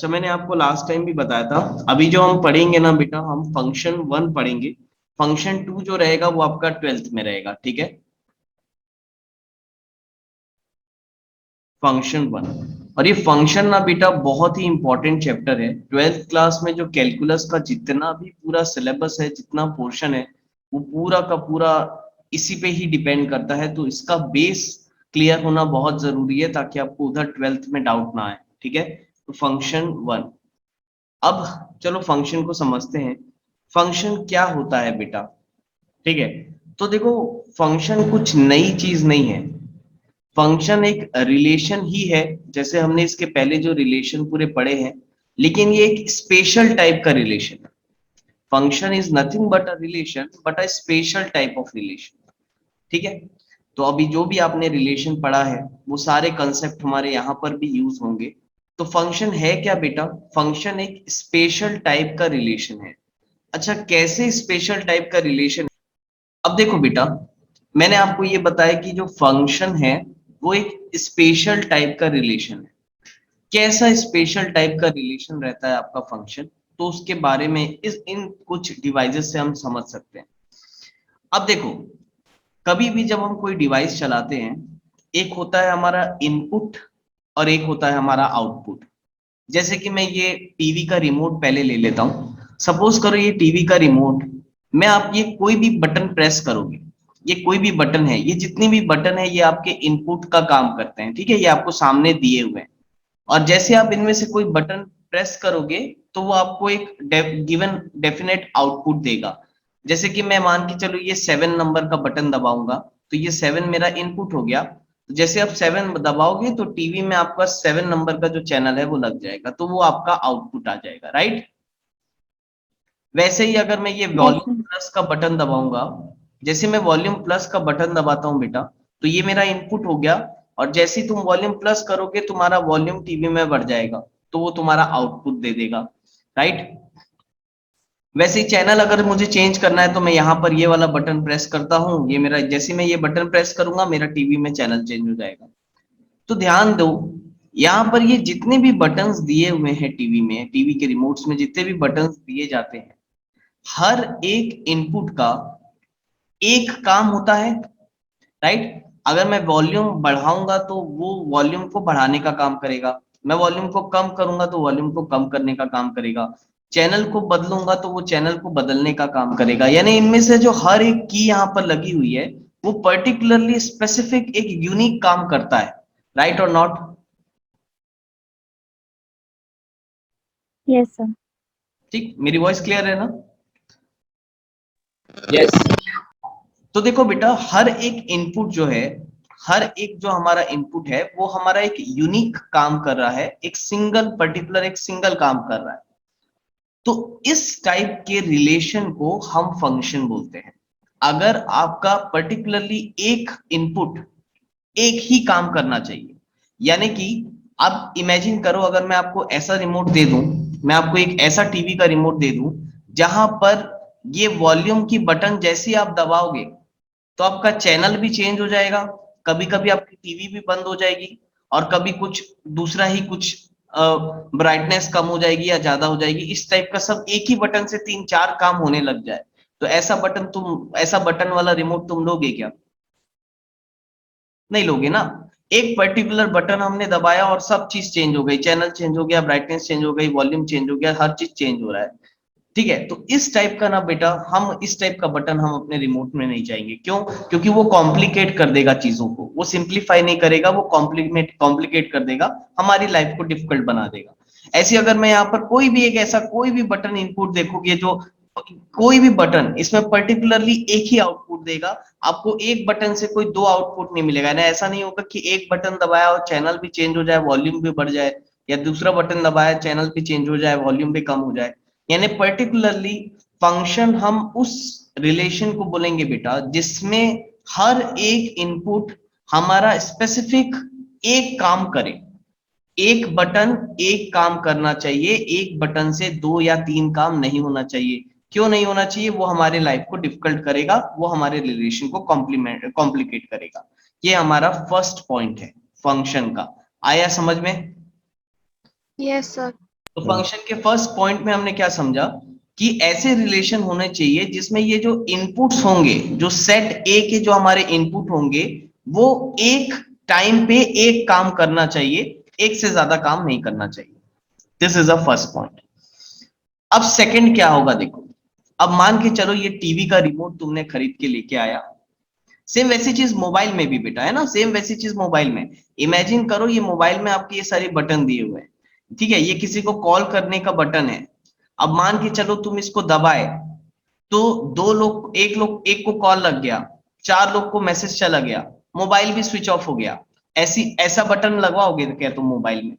अच्छा, मैंने आपको लास्ट टाइम भी बताया था, अभी जो हम पढ़ेंगे ना बेटा, हम फंक्शन 1 पढ़ेंगे। फंक्शन 2 जो रहेगा वो आपका 12th में रहेगा, ठीक है। फंक्शन 1। और ये फंक्शन ना बेटा बहुत ही इंपॉर्टेंट चैप्टर है। 12th क्लास में जो कैलकुलस का जितना भी पूरा सिलेबस है, जितना पोर्शन है, वो पूरा का पूरा इसी पे ही डिपेंड करता है। तो इसका बेस क्लियर होना बहुत जरूरी है ताकि आपको उधर 12th में डाउट ना आए, ठीक है। तो फंक्शन 1। अब चलो फंक्शन को समझते हैं। फंक्शन क्या होता है बेटा, ठीक है। तो देखो, फंक्शन कुछ नई चीज नहीं है। फंक्शन एक रिलेशन ही है, जैसे हमने इसके पहले जो रिलेशन पूरे पढ़े हैं, लेकिन ये एक स्पेशल टाइप का रिलेशन है। Function is nothing but a relation, but a special type of relation, ठीक है। तो अभी जो भी आपने रिलेशन पढ़ा है, वो सारे कंसेप्ट हमारे यहाँ पर भी यूज होंगे। तो फंक्शन है क्या बेटा? फंक्शन एक स्पेशल टाइप का रिलेशन है। अच्छा, कैसे स्पेशल टाइप का रिलेशन? अब देखो बेटा, मैंने आपको ये बताया कि जो फंक्शन है वो एक स्पेशल टाइप का रिलेशन है। कैसा स्पेशल टाइप का रिलेशन रहता है आपका फंक्शन, तो उसके बारे में इस इन कुछ डिवाइसेस से हम समझ सकते हैं। अब देखो, कभी भी जब हम कोई डिवाइस चलाते हैं, एक होता है हमारा इनपुट और एक होता है हमारा आउटपुट। जैसे कि मैं ये टीवी का रिमोट पहले ले लेता हूं। सपोज करो ये टीवी का रिमोट, मैं आप ये कोई भी बटन प्रेस करोगे, ये कोई भी बटन है, ये जितनी भी बटन है ये आपके इनपुट का काम करते हैं, ठीक है। ये आपको सामने दिए हुए हैं। और जैसे आप इनमें से कोई बटन प्रेस करोगे, तो वो आपको एक गिवन डेफिनेट आउटपुट देगा। जैसे कि मैं मान के चलो ये 7 नंबर का बटन दबाऊंगा, तो ये 7 मेरा इनपुट हो गया। तो जैसे आप 7 दबाओगे तो टीवी में आपका 7 नंबर का जो चैनल है वो लग जाएगा, तो वो आपका आउटपुट आ जाएगा, राइट। वैसे ही अगर मैं ये यस वॉल्यूम सर। प्लस का बटन दबाऊंगा, जैसे मैं वॉल्यूम प्लस का बटन दबाता हूँ बेटा, तो ये मेरा इनपुट हो गया। और जैसे ही तुम वॉल्यूम प्लस करोगे, तुम्हारा वॉल्यूम टीवी में बढ़ जाएगा, तो वो तुम्हारा आउटपुट दे देगा, राइट। वैसे ही चैनल अगर मुझे चेंज करना है, तो मैं यहाँ पर ये वाला बटन प्रेस करता हूँ, ये मेरा, जैसे मैं ये बटन प्रेस करूंगा मेरा टीवी में चैनल चेंज हो जाएगा। तो ध्यान दो, यहाँ पर ये जितने भी बटन्स दिए हुए हैं टीवी में, टीवी के रिमोट्स में जितने भी बटन्स दिए जाते हैं, हर एक इनपुट का एक काम होता है, राइट। अगर मैं वॉल्यूम बढ़ाऊंगा तो वो वॉल्यूम को बढ़ाने का काम करेगा। मैं वॉल्यूम को कम करूंगा तो वॉल्यूम को कम करने का काम करेगा। चैनल को बदलूंगा तो वो चैनल को बदलने का काम करेगा। यानी इनमें से जो हर एक की यहाँ पर लगी हुई है, वो पर्टिकुलरली स्पेसिफिक एक यूनिक काम करता है, राइट और नॉट। Yes sir. ठीक, मेरी वॉइस क्लियर है ना? यस। तो देखो बेटा, हर एक इनपुट जो है, हर एक जो हमारा इनपुट है, वो हमारा एक यूनिक काम कर रहा है, एक सिंगल पर्टिकुलर एक सिंगल काम कर रहा है। तो इस टाइप के रिलेशन को हम फंक्शन बोलते हैं। अगर आपका पर्टिकुलरली एक इनपुट एक ही काम करना चाहिए, यानी कि आप इमेजिन करो, अगर मैं आपको ऐसा रिमोट दे दूं, मैं आपको एक ऐसा टीवी का रिमोट दे दूं, जहां पर ये वॉल्यूम की बटन जैसे ही आप दबाओगे, तो आपका चैनल भी चेंज हो जाएगा। कभी कभी आपकी टीवी भी बंद हो जाएगी, और कभी कुछ दूसरा ही कुछ ब्राइटनेस कम हो जाएगी या ज्यादा हो जाएगी। इस टाइप का सब एक ही बटन से 3-4 काम होने लग जाए, तो ऐसा बटन वाला रिमोट तुम लोगे क्या? नहीं लोगे ना। एक पर्टिकुलर बटन हमने दबाया और सब चीज चेंज हो गई, चैनल चेंज हो गया, ब्राइटनेस चेंज हो गई, वॉल्यूम चेंज हो गया, हर चीज चेंज हो रहा है, ठीक है। तो इस टाइप का ना बेटा, हम इस टाइप का बटन हम अपने रिमोट में नहीं चाहेंगे। क्यों? क्योंकि वो कॉम्प्लिकेट कर देगा चीजों को, वो सिंप्लीफाई नहीं करेगा, वो कॉम्प्लिकेट कर देगा, हमारी लाइफ को डिफिकल्ट बना देगा। ऐसे अगर मैं यहाँ पर कोई भी एक ऐसा कोई भी बटन इनपुट देखोगे, जो कोई भी बटन इसमें पर्टिकुलरली एक ही आउटपुट देगा, आपको एक बटन से कोई दो आउटपुट नहीं मिलेगा ना। ऐसा नहीं होगा कि एक बटन दबाया और चैनल भी चेंज हो जाए, वॉल्यूम भी बढ़ जाए, या दूसरा बटन दबाया चैनल भी चेंज हो जाए, वॉल्यूम भी कम हो जाए। यानी पर्टिकुलरली फंक्शन हम उस रिलेशन को बोलेंगे बेटा, जिसमें हर एक इनपुट हमारा स्पेसिफिक एक काम करे। एक बटन एक काम करना चाहिए, एक बटन से 2 या 3 काम नहीं होना चाहिए। क्यों नहीं होना चाहिए? वो हमारे लाइफ को डिफिकल्ट करेगा, वो हमारे रिलेशन को कॉम्प्लिकेट करेगा। ये हमारा फर्स्ट पॉइंट है फंक्शन का। आया समझ में? Yes sir. तो फंक्शन के फर्स्ट पॉइंट में हमने क्या समझा कि ऐसे रिलेशन होने चाहिए जिसमें ये जो इनपुट्स होंगे, जो सेट ए के जो हमारे इनपुट होंगे, वो एक टाइम पे एक काम करना चाहिए, एक से ज्यादा काम नहीं करना चाहिए। This is a first point. अब सेकंड क्या होगा देखो, अब मान के चलो ये टीवी का रिमोट तुमने खरीद के लेके आया, सेम वैसी चीज मोबाइल में भी बेटा, है ना, सेम वैसी चीज मोबाइल में। इमेजिन करो ये मोबाइल में आपके ये सारे बटन दिए हुए हैं, ठीक है, ये किसी को कॉल करने का बटन है। अब मान के चलो तुम इसको दबाए, तो दो लोग, एक को कॉल लग गया, चार लोग को मैसेज चला गया, मोबाइल भी स्विच ऑफ हो गया। ऐसा बटन लगवाओगे क्या तुम मोबाइल में?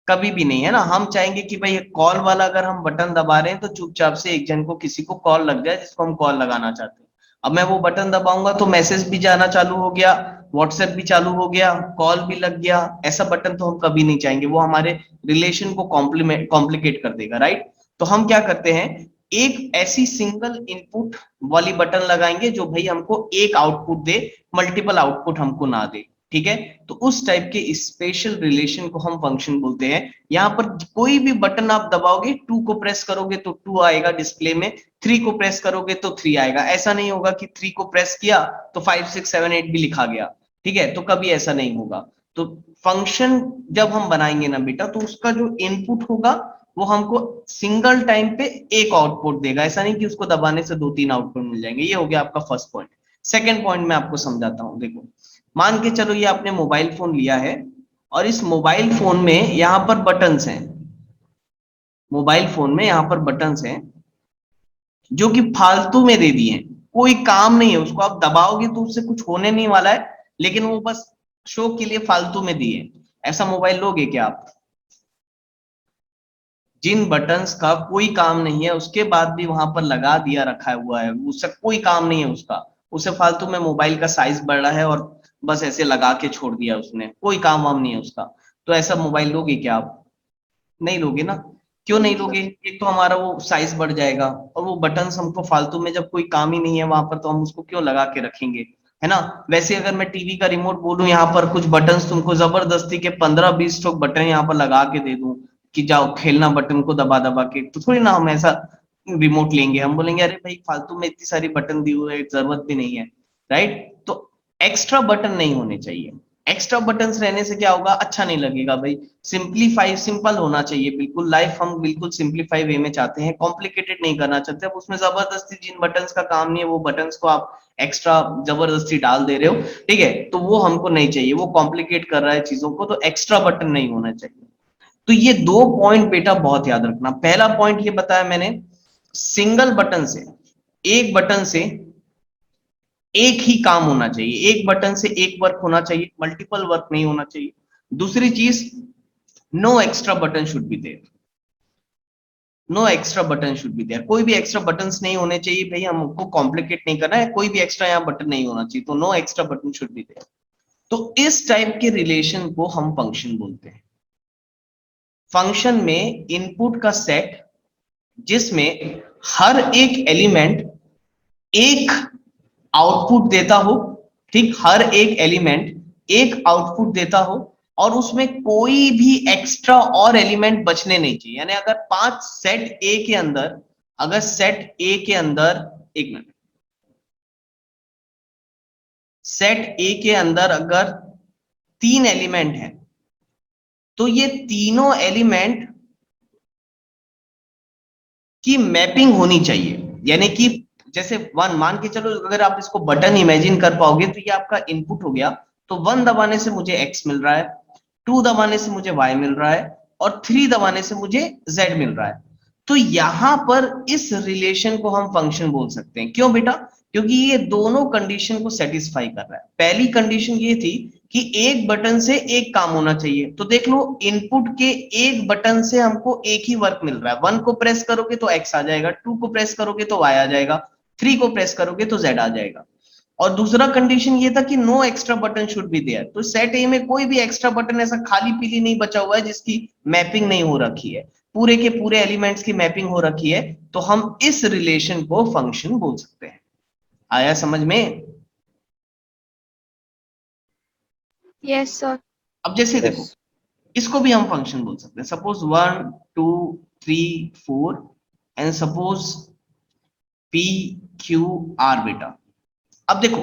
कभी भी नहीं, है ना। हम चाहेंगे कि भाई कॉल वाला अगर हम बटन दबा रहे हैं तो चुपचाप से एक जन को, किसी को कॉल लग जाए जिसको हम कॉल लगाना चाहते हैं। अब मैं वो बटन दबाऊंगा तो मैसेज भी जाना चालू हो गया, व्हाट्सएप भी चालू हो गया, कॉल भी लग गया। ऐसा बटन तो हम कभी नहीं चाहेंगे, वो हमारे रिलेशन को कॉम्प्लिकेट कर देगा, राइट। तो हम क्या करते हैं, एक ऐसी सिंगल इनपुट वाली बटन लगाएंगे जो भाई हमको एक आउटपुट दे, मल्टीपल आउटपुट हमको ना दे, ठीक है। तो उस टाइप के स्पेशल रिलेशन को हम फंक्शन बोलते हैं। यहाँ पर कोई भी बटन आप दबाओगे, 2 को प्रेस करोगे तो 2 आएगा डिस्प्ले में, 3 को प्रेस करोगे तो 3 आएगा। ऐसा नहीं होगा कि 3 को प्रेस किया तो 5 6 7 8 भी लिखा गया, ठीक है, तो कभी ऐसा नहीं होगा। तो फंक्शन जब हम बनाएंगे ना बेटा, तो उसका जो इनपुट होगा वो हमको सिंगल टाइम पे एक आउटपुट देगा। ऐसा नहीं कि उसको दबाने से 2 3 आउटपुट मिल जाएंगे। ये हो गया आपका फर्स्ट पॉइंट। सेकेंड पॉइंट मैं आपको समझाता हूं, देखो मान के चलो ये आपने मोबाइल फोन लिया है, और इस मोबाइल फोन में यहां पर बटन्स हैं, मोबाइल फोन में यहां पर बटन्स हैं जो कि फालतू में दे दिए हैं, कोई काम नहीं है, उसको आप दबाओगे तो उससे कुछ होने नहीं वाला है, लेकिन वो बस शो के लिए फालतू में दिए। ऐसा मोबाइल लोगे क्या आप? जिन बटन्स का कोई काम नहीं है उसके बाद भी वहां पर लगा दिया रखा हुआ है, उससे कोई काम नहीं है उसका, उसे फालतू में मोबाइल का साइज बढ़ रहा है और बस ऐसे लगा के छोड़ दिया उसने, कोई काम वाम नहीं है उसका, तो ऐसा मोबाइल लोगे क्या आप? नहीं लोगे ना। क्यों नहीं लोगे? एक तो हमारा वो साइज बढ़ जाएगा, और वो बटन्स हमको फालतू में, जब कोई काम ही नहीं है वहां पर तो हम उसको क्यों लगा के रखेंगे, है ना। वैसे अगर मैं टीवी का रिमोट बोलूं, यहाँ पर कुछ बटन्स तुमको जबरदस्ती के 15 20 ठोक बटन यहाँ पर लगा के दे दूं कि जाओ खेलना बटन को दबा दबा के, तो थोड़ी ना हम ऐसा रिमोट लेंगे। हम बोलेंगे अरे भाई फालतू में इतनी सारी बटन दी हुई है, जरूरत भी नहीं है, राइट। तो एक्स्ट्रा बटन नहीं होने चाहिए। एक्स्ट्रा बटन्स रहने से क्या होगा, अच्छा नहीं लगेगा भाई। सिंपलीफाई, सिंपल होना चाहिए बिल्कुल, लाइफ हम बिल्कुल सिंपलीफाई वे में चाहते हैं, कॉम्प्लिकेटेड नहीं करना चाहते। अब उसमें जबरदस्ती जिन बटन्स का काम नहीं है वो बटन्स को आप एक्स्ट्रा जबरदस्ती डाल दे रहे हो, ठीक है, तो वो हमको नहीं चाहिए, वो कॉम्प्लिकेट कर रहा है चीजों को, तो एक्स्ट्रा बटन नहीं होना चाहिए। तो ये 2 पॉइंट बेटा बहुत याद रखना। पहला पॉइंट ये बताया मैंने, सिंगल बटन से, एक बटन से एक ही काम होना चाहिए, एक बटन से एक वर्क होना चाहिए, मल्टीपल वर्क नहीं होना चाहिए। दूसरी चीज, no extra button should be there, no extra button should be there, कोई भी एक्स्ट्रा बटन्स नहीं होने चाहिए भाई, हमको कॉम्प्लिकेट नहीं करना है, कोई भी एक्स्ट्रा यहाँ बटन नहीं होना चाहिए, तो no extra button should be there. तो इस टाइप के रिलेशन को हम फंक्शन बोलते हैं। फंक्शन में इनपुट का सेट जिसमें हर एक एलिमेंट एक आउटपुट देता हो, ठीक, हर एक एलिमेंट एक आउटपुट देता हो, और उसमें कोई भी एक्स्ट्रा और एलिमेंट बचने नहीं चाहिए। यानी अगर 5 सेट ए के अंदर, अगर सेट ए के अंदर, एक मिनट, सेट ए के अंदर अगर 3 एलिमेंट है, तो ये तीनों एलिमेंट की मैपिंग होनी चाहिए। यानी कि जैसे 1 मान के चलो, अगर आप इसको बटन इमेजिन कर पाओगे तो ये आपका इनपुट हो गया, तो 1 दबाने से मुझे x मिल रहा है, 2 दबाने से मुझे y मिल रहा है, और 3 दबाने से मुझे z मिल रहा है। तो यहां पर इस रिलेशन को हम फंक्शन बोल सकते हैं। क्यों बेटा? क्योंकि ये दोनों कंडीशन को सेटिस्फाई कर रहा है। पहली कंडीशन ये थी कि एक बटन से एक काम होना चाहिए, तो देख लो इनपुट के एक बटन से हमको एक ही वर्क मिल रहा है। 1 को प्रेस करोगे तो x आ जाएगा, 2 को प्रेस करोगे तो y आ जाएगा, 3 को प्रेस करोगे तो z आ जाएगा। और दूसरा कंडीशन ये था कि no extra button should be there, तो सेट ए में कोई भी एक्स्ट्रा बटन ऐसा खाली पीली नहीं बचा हुआ है जिसकी मैपिंग नहीं हो रखी है, पूरे के पूरे एलिमेंट्स की मैपिंग हो रखी है। तो हम इस रिलेशन को फंक्शन बोल सकते हैं। आया समझ में? Yes, sir. अब जैसे देखो, Yes. इसको भी हम फंक्शन बोल सकते हैं। Suppose 1 2 3 4 and suppose P Q R बेटा। अब देखो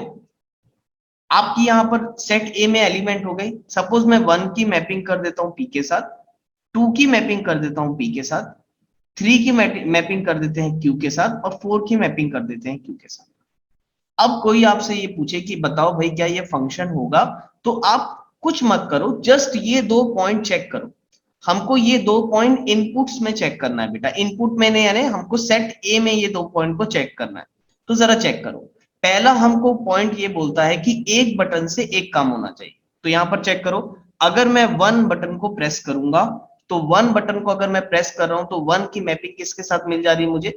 आपकी यहां पर सेट ए में एलिमेंट हो गई। सपोज मैं 1 की मैपिंग कर देता हूं पी के साथ, 2 की मैपिंग कर देता हूं पी के साथ, 3 की मैपिंग कर देते हैं क्यू के साथ, और 4 की मैपिंग कर देते हैं क्यू के साथ। अब कोई आपसे ये पूछे कि बताओ भाई क्या ये फंक्शन होगा, तो आप कुछ मत करो, जस्ट ये दो पॉइंट चेक करो। हमको ये दो पॉइंट इनपुट्स में चेक करना है बेटा। इनपुट में नहीं, यानी हमको सेट ए में ये दो पॉइंट को चेक करना है। तो जरा चेक करो। पहला हमको पॉइंट ये बोलता है कि एक बटन से एक काम होना चाहिए। तो यहां पर चेक करो, अगर मैं 1 बटन को प्रेस करूंगा, तो 1 बटन को अगर मैं प्रेस कर रहा हूं तो 1 की मैपिंग किसके साथ मिल जा रही है मुझे?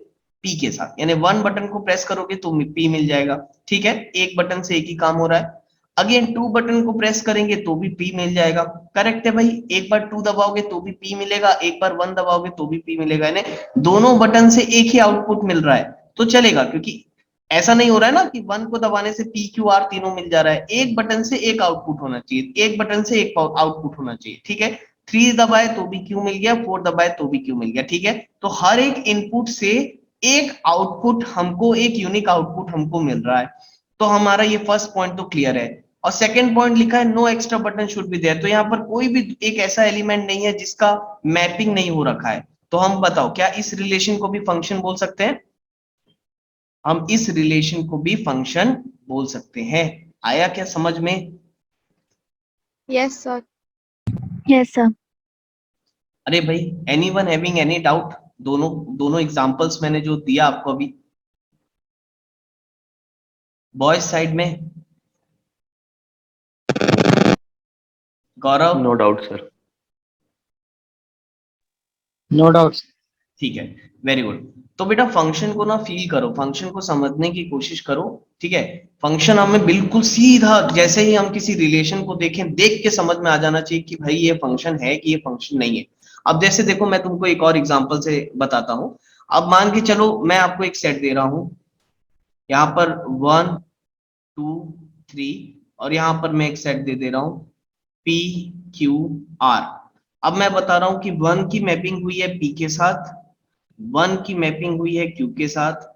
पी के साथ। यानी 1 बटन को प्रेस करोगे तो पी मिल जाएगा। ठीक है, एक बटन से एक ही काम हो रहा है। अगेन 2 बटन को प्रेस करेंगे तो भी पी मिल जाएगा। करेक्ट है भाई, एक बार 2 दबाओगे तो भी पी मिलेगा, एक बार 1 दबाओगे तो भी पी मिलेगा। यानी दोनों बटन से एक ही आउटपुट मिल रहा है तो चलेगा, क्योंकि ऐसा नहीं हो रहा है ना कि 1 को दबाने से पी क्यू आर तीनों मिल जा रहा है। एक बटन से एक आउटपुट होना चाहिए, एक बटन से एक आउटपुट होना चाहिए। ठीक है, 3 दबाए तो भी क्यू मिल गया, 4 दबाए तो भी क्यू मिल गया। ठीक है, तो हर एक इनपुट से एक आउटपुट हमको, एक यूनिक आउटपुट हमको मिल रहा है। तो हमारा ये फर्स्ट पॉइंट तो क्लियर है। और सेकंड पॉइंट लिखा है no extra button should be there. तो यहाँ पर कोई भी एक ऐसा एलिमेंट नहीं है जिसका मैपिंग नहीं हो रखा है। तो हम बताओ क्या इस रिलेशन को भी फंक्शन बोल सकते हैं? हम इस रिलेशन को भी फंक्शन बोल सकते हैं। आया क्या समझ में? Yes, sir. Yes, sir. अरे भाई, एनीवन हैविंग एनी डाउट? दोनों दोनों एग्जांपल्स मैंने जो दिया आपको अभी, बॉयज साइड में Gaurav? No doubt sir. No doubt. ठीक है, वेरी गुड। तो बेटा फंक्शन को ना फील करो, फंक्शन को समझने की कोशिश करो। ठीक है, फंक्शन हमें बिल्कुल सीधा, जैसे ही हम किसी रिलेशन को देखें, देख के समझ में आ जाना चाहिए कि भाई ये फंक्शन है कि ये फंक्शन नहीं है। अब जैसे देखो, मैं तुमको एक और एग्जांपल से बताता हूं। अब मान के चलो मैं आपको एक सेट दे रहा हूं, यहाँ पर 1 2 3, और यहाँ पर मैं एक सेट दे रहा हूं पी क्यू आर। अब मैं बता रहा हूं कि 1 की मैपिंग हुई है पी के साथ, 1 की मैपिंग हुई है क्यू के साथ,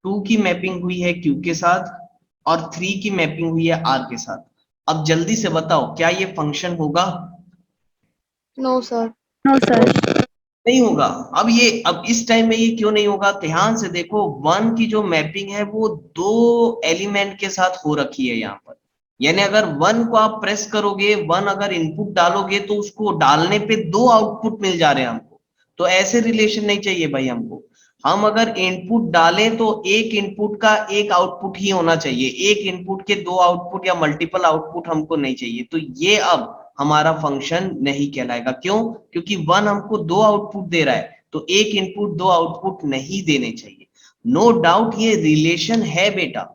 2 की मैपिंग हुई है क्यू के साथ, और 3 की मैपिंग हुई है आर के साथ। अब जल्दी से बताओ क्या ये फंक्शन होगा? No, sir. No, sir. नहीं होगा। अब इस टाइम में ये क्यों नहीं होगा? ध्यान से देखो, 1 की जो मैपिंग है वो दो एलिमेंट के साथ हो रखी है यहाँ पर। यानी अगर 1 को आप प्रेस करोगे, 1 अगर इनपुट डालोगे तो उसको डालने पे दो आउटपुट मिल जा रहे हैं हमको। तो ऐसे रिलेशन नहीं चाहिए भाई हमको। हम अगर इनपुट डालें तो एक इनपुट का एक आउटपुट ही होना चाहिए, एक इनपुट के दो आउटपुट या मल्टीपल आउटपुट हमको नहीं चाहिए। तो ये अब हमारा फंक्शन नहीं कहलाएगा। क्यों? क्योंकि 1 हमको दो आउटपुट दे रहा है, तो एक इनपुट दो आउटपुट नहीं देने चाहिए। नो डाउट ये रिलेशन है बेटा।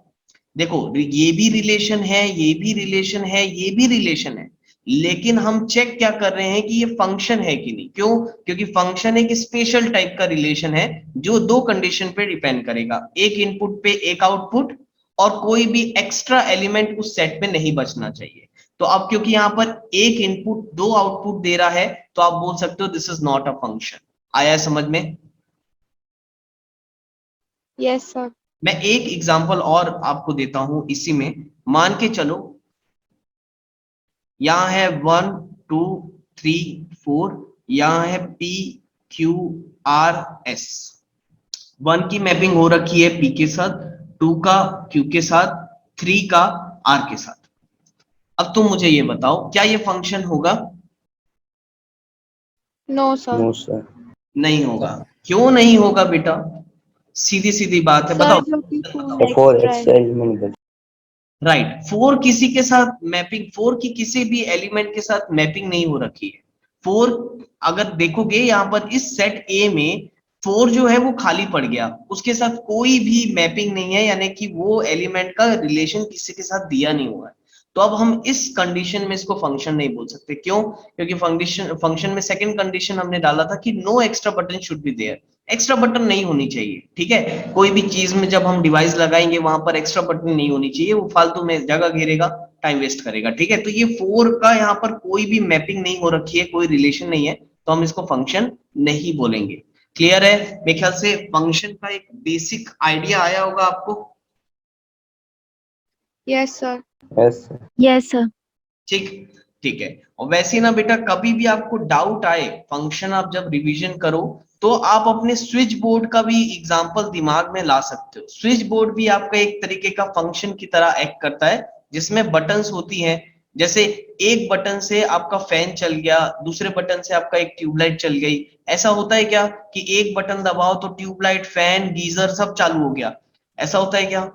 देखो ये भी रिलेशन है, ये भी रिलेशन है, ये भी रिलेशन है, लेकिन हम चेक क्या कर रहे हैं कि ये फंक्शन है कि नहीं। क्यों? क्योंकि फंक्शन एक स्पेशल टाइप का रिलेशन है जो दो कंडीशन पे डिपेंड करेगा, एक इनपुट पे एक आउटपुट, और कोई भी एक्स्ट्रा एलिमेंट उस सेट में नहीं बचना चाहिए। तो अब क्योंकि यहाँ पर एक इनपुट दो आउटपुट दे रहा है, तो आप बोल सकते हो this is not a function. आया है समझ में? Yes, sir. मैं एक एग्जांपल और आपको देता हूं इसी में। मान के चलो यहां है 1 2 3 4, यहां है पी क्यू आर एस। 1 की मैपिंग हो रखी है पी के साथ, 2 का क्यू के साथ, 3 का आर के साथ। अब तुम मुझे ये बताओ क्या ये फंक्शन होगा? No, sir. No sir. नहीं होगा। क्यों नहीं होगा बेटा? सीधी सीधी बात है, Sir, बताओ। क्योंकि four तो 4 extra है। एक्स्ट्रा एलिमेंट बच। राइट, 4 किसी के साथ मैपिंग, 4 की किसी भी एलिमेंट के साथ मैपिंग नहीं हो रखी है। 4 अगर देखोगे यहाँ पर इस सेट ए में 4 जो है वो खाली पड़ गया, उसके साथ कोई भी मैपिंग नहीं है, यानी कि वो एलिमेंट का रिलेशन किसी के साथ दिया नहीं हुआ है। तो अब हम इस कंडीशन में इसको फंक्शन नहीं बोल सकते। क्यों? क्योंकि फंक्शन में सेकंड कंडीशन हमने डाला था कि no extra button should be there. Extra button नहीं होनी चाहिए। ठीक है, कोई भी चीज में जब हम डिवाइस लगाएंगे वहां पर एक्स्ट्रा बटन नहीं होनी चाहिए, वो फालतू में जगह घेरेगा, टाइम वेस्ट करेगा, ठीक है। तो ये 4 का यहाँ पर कोई भी मैपिंग नहीं हो रखी है, कोई रिलेशन नहीं है, तो हम इसको फंक्शन नहीं बोलेंगे। क्लियर है? मेरे ख्याल से फंक्शन का एक बेसिक आइडिया आया होगा आपको। Yes, sir. Yes sir. Yes, sir. ठीक ठीक है। और वैसे ना बेटा, कभी भी आपको डाउट आए फंक्शन आप जब रिवीजन करो, तो आप अपने स्विच बोर्ड का भी एग्जांपल दिमाग में ला सकते हो। स्विच बोर्ड भी आपका एक तरीके का फंक्शन की तरह एक्ट करता है, जिसमें बटन्स होती हैं। जैसे एक बटन से आपका फैन चल गया, दूसरे बटन से आपका एक ट्यूबलाइट चल गई। ऐसा होता है क्या कि एक बटन दबाओ तो ट्यूबलाइट, फैन, गीजर सब चालू हो गया? ऐसा होता है क्या?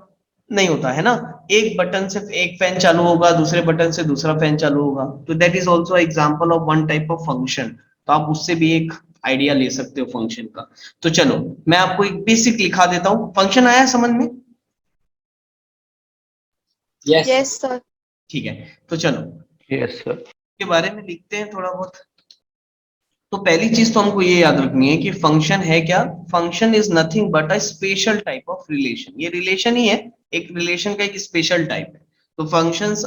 नहीं होता है ना। एक बटन से एक फैन चालू होगा, दूसरे बटन से दूसरा फैन चालू होगा। तो that is also example of one type of function. तो आप उससे भी एक आइडिया ले सकते हो फंक्शन का। तो चलो मैं आपको एक बेसिक लिखा देता हूँ। फंक्शन आया समझ में? Yes, sir. ठीक है, तो चलो यस सर। के बारे में लिखते हैं थोड़ा बहुत। तो पहली चीज तो हमको ये याद रखनी है कि फंक्शन है क्या। Function is nothing but a special type of relation. ये रिलेशन ही है, एक रिलेशन का एक स्पेशल टाइप है। तो functions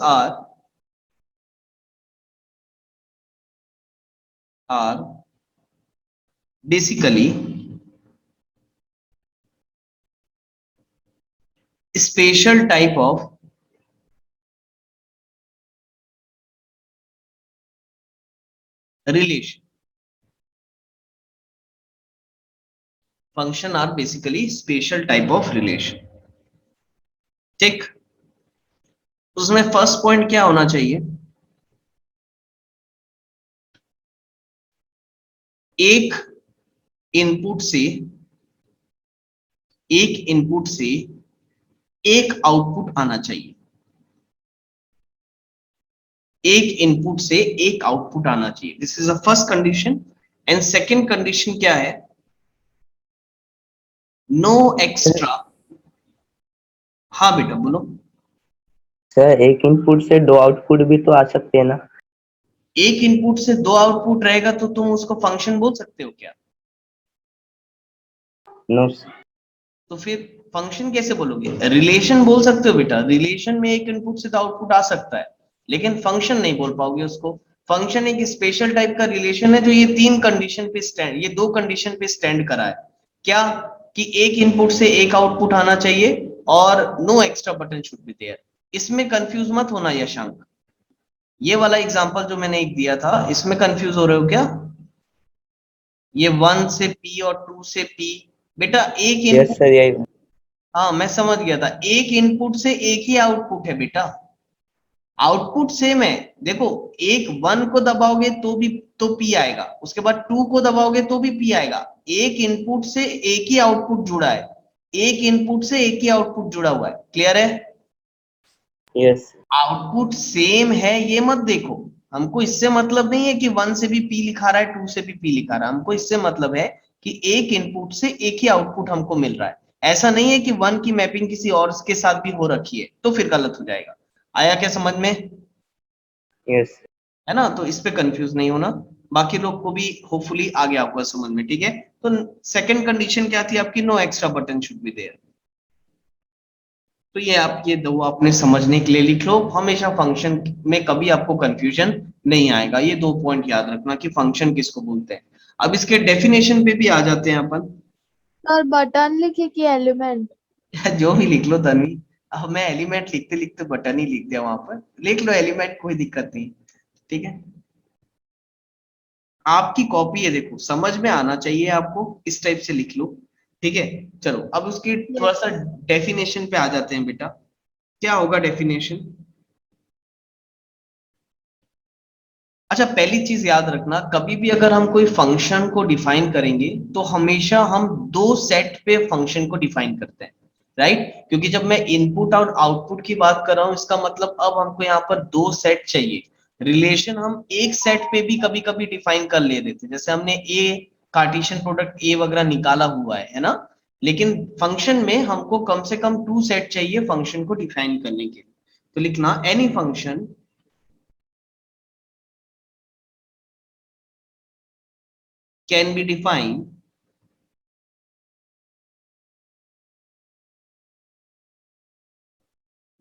are basically special type of relation. Function are basically special type of relation. ठीक, उसमें फर्स्ट पॉइंट क्या होना चाहिए? एक इनपुट से एक आउटपुट आना चाहिए। एक इनपुट से एक आउटपुट आना चाहिए, this is the first condition. And second condition क्या है? No extra. हाँ बेटा बोलो। सर एक इनपुट से दो आउटपुट भी तो आ सकते हैं ना? एक इनपुट से दो आउटपुट रहेगा तो तुम उसको फंक्शन बोल सकते हो क्या? नो। तो फिर फंक्शन कैसे बोलोगे? रिलेशन बोल सकते हो बेटा। रिलेशन में एक इनपुट से तो आउटपुट आ सकता है, लेकिन फंक्शन नहीं बोल पाओगे उसको। फंक्शन एक स्पेशल टाइप का रिलेशन है जो ये तीन कंडीशन पे स्टैंड, ये दो कंडीशन पे स्टैंड करा है। क्या? कि एक इनपुट से एक आउटपुट आना चाहिए और no extra button should be there. इसमें कंफ्यूज मत होना यशांक। ये वाला एग्जांपल जो मैंने एक दिया था, इसमें कंफ्यूज हो रहे हो क्या? ये 1 से P और 2 से P। बेटा एक यस इनपुट, सर यही। हाँ मैं समझ गया था, एक इनपुट से एक ही आउटपुट है बेटा। आउटपुट सेम है। देखो, एक 1 को दबाओगे तो पी आएगा, उसके बाद 2 को दबाओगे तो भी पी आएगा। एक इनपुट से एक ही आउटपुट जुड़ा है, एक इनपुट से एक ही आउटपुट जुड़ा हुआ है। क्लियर है? यस। आउटपुट सेम है ये मत देखो। हमको इससे मतलब नहीं है कि 1 से भी पी लिखा रहा है, 2 से भी पी लिखा रहा है। हमको इससे मतलब है कि एक इनपुट से एक ही आउटपुट हमको मिल रहा है। ऐसा नहीं है कि 1 की मैपिंग किसी और के साथ भी हो रखी है, तो फिर गलत हो जाएगा। आया क्या समझ में? यस। है ना। तो इस पे कंफ्यूज नहीं होना। बाकी लोग को भी होपफुली आ गया आपको समझ में, ठीक है। तो सेकंड कंडीशन क्या थी आपकी? No extra button should be there. तो ये आप ये दो आपने समझने के लिए लिख लो। हमेशा फंक्शन में कभी आपको कंफ्यूजन नहीं आएगा। ये दो पॉइंट याद रखना कि फंक्शन किसको बोलते हैं। अब इसके डेफिनेशन पे भी आ जाते हैं अपन। Sir, button लिखे कि element? जो भी लिख लो तन्वी। अब मैं एलिमेंट लिखते लिखते बटन ही लिख दिया वहां पर। लिख लो एलिमेंट, कोई दिक्कत नहीं, ठीक है। आपकी कॉपी है, देखो समझ में आना चाहिए आपको, इस टाइप से लिख लो, ठीक है। चलो अब उसकी थोड़ा Yes. सा डेफिनेशन पे आ जाते हैं बेटा। क्या होगा डेफिनेशन? अच्छा, पहली चीज याद रखना, कभी भी अगर हम कोई फंक्शन को डिफाइन करेंगे तो हमेशा हम दो सेट पे फंक्शन को डिफाइन करते हैं, राइट। क्योंकि जब मैं इनपुट और आउटपुट की बात कर रहा हूं, इसका मतलब अब हमको यहाँ पर दो सेट चाहिए। रिलेशन हम एक सेट पे भी कभी कभी डिफाइन कर ले रहे थे, जैसे हमने ए कार्टेशियन प्रोडक्ट ए वगैरह निकाला हुआ है ना। लेकिन फंक्शन में हमको कम से कम टू सेट चाहिए फंक्शन को डिफाइन करने के लिए। तो लिखना any function can be defined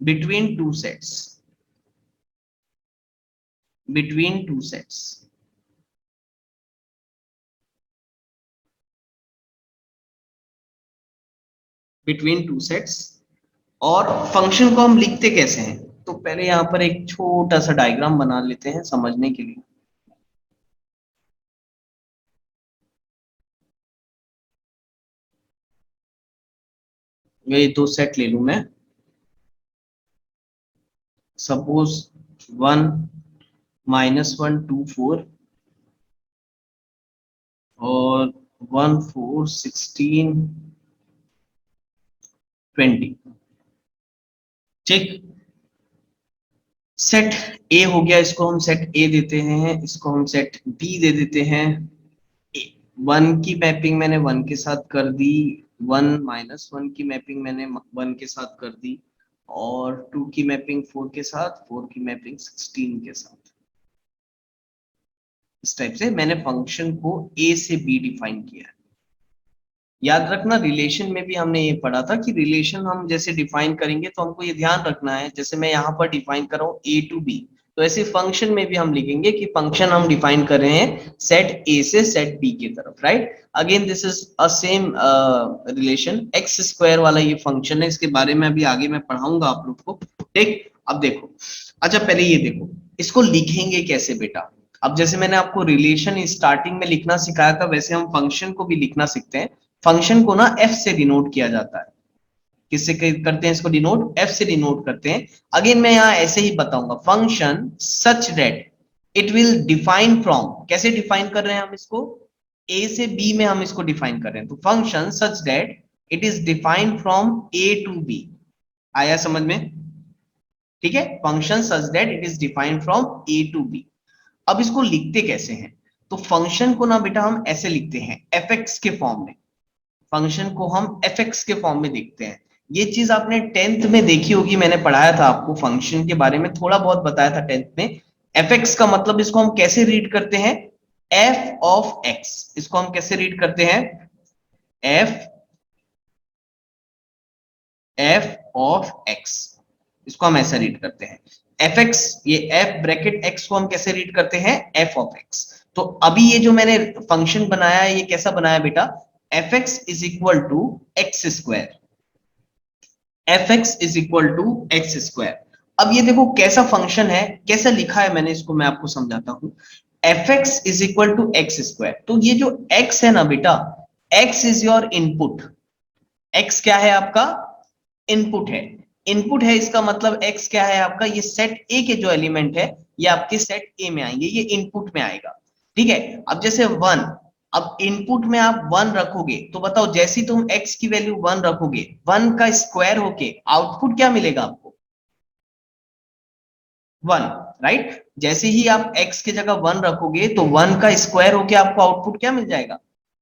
between two sets. Between two sets. Between two sets. और फंक्शन को हम लिखते कैसे हैं, तो पहले यहाँ पर एक छोटा सा डायग्राम बना लेते हैं समझने के लिए। ये दो सेट ले लूं मैं, सपोज 1 -1 2 4 और 1 4 16 20। ठीक, सेट ए हो गया, इसको हम सेट ए देते हैं, इसको हम सेट बी दे देते हैं। 1 की मैपिंग मैंने 1 के साथ कर दी, 1 -1 की मैपिंग मैंने 1 के साथ कर दी, और 2 की मैपिंग 4 के साथ, 4 की मैपिंग 16 के साथ। इस टाइप से मैंने फंक्शन को ए से बी डिफाइन किया है। याद रखना, रिलेशन में भी हमने ये पढ़ा था कि रिलेशन हम जैसे डिफाइन करेंगे तो हमको ये ध्यान रखना है, जैसे मैं यहाँ पर डिफाइन कर रहा हूँ ए टू बी, तो ऐसे फंक्शन में भी हम लिखेंगे कि फंक्शन हम डिफाइन कर रहे हैं सेट ए से सेट बी की तरफ, right. Again this is a same relation, x square वाला ये फंक्शन है, इसके बारे में अभी आगे मैं पढ़ाऊंगा आप लोग को। ठीक, अब देखो, अच्छा पहले ये देखो, इसको लिखेंगे कैसे बेटा। अब जैसे मैंने आपको रिलेशन स्टार्टिंग में लिखना सिखाया था, वैसे हम फंक्शन को भी लिखना सीखते हैं। फंक्शन को ना एफ से डिनोट किया जाता है। किससे करते हैं इसको डिनोट? एफ से डिनोट करते हैं। अगेन मैं यहाँ ऐसे ही बताऊंगा, function such that it will define from, कैसे डिफाइन कर रहे हैं हम इसको, ए से बी में हम इसको डिफाइन कर रहे हैं, तो function such that it is defined from A to B. आया समझ में? ठीक है, function such that it is defined from A to B. अब इसको लिखते कैसे हैं, तो फंक्शन को ना बेटा हम ऐसे लिखते हैं एफ एक्स के फॉर्म में। फंक्शन को हम एफ एक्स के फॉर्म में देखते हैं। ये चीज आपने 10th में देखी होगी, मैंने पढ़ाया था आपको फंक्शन के बारे में, थोड़ा बहुत बताया था 10th में। एफ एक्स का मतलब इसको हम कैसे रीड करते हैं, एफ ऑफ एक्स। इसको हम कैसे रीड करते हैं, एफ ऑफ एक्स, इसको हम ऐसा रीड करते हैं। एफ एक्स, ये एफ ब्रैकेट एक्स को हम कैसे रीड करते हैं, एफ ऑफ एक्स। तो अभी ये जो मैंने फंक्शन बनाया है, ये कैसा बनाया बेटा, F X is equal to x square, F X is equal to x square. अब ये देखो कैसा फंक्शन है, कैसा लिखा है मैंने इसको, मैं आपको समझाता हूं। F X is equal to x square, तो ये जो एक्स है ना बेटा, X is your input. X क्या है आपका, इनपुट है। इनपुट है इसका मतलब एक्स क्या है आपका, ये सेट ए के जो एलिमेंट है ये आपके सेट ए में आएंगे, ये इनपुट में आएगा। ठीक है, अब जैसे 1, अब इनपुट में आप 1 रखोगे, तो बताओ जैसे ही तुम x की वैल्यू 1 रखोगे, 1 का स्क्वायर होके आउटपुट क्या मिलेगा आपको, 1, राइट। जैसे ही आप x की जगह 1 रखोगे तो 1 का स्क्वायर होके आपको आउटपुट क्या मिल जाएगा,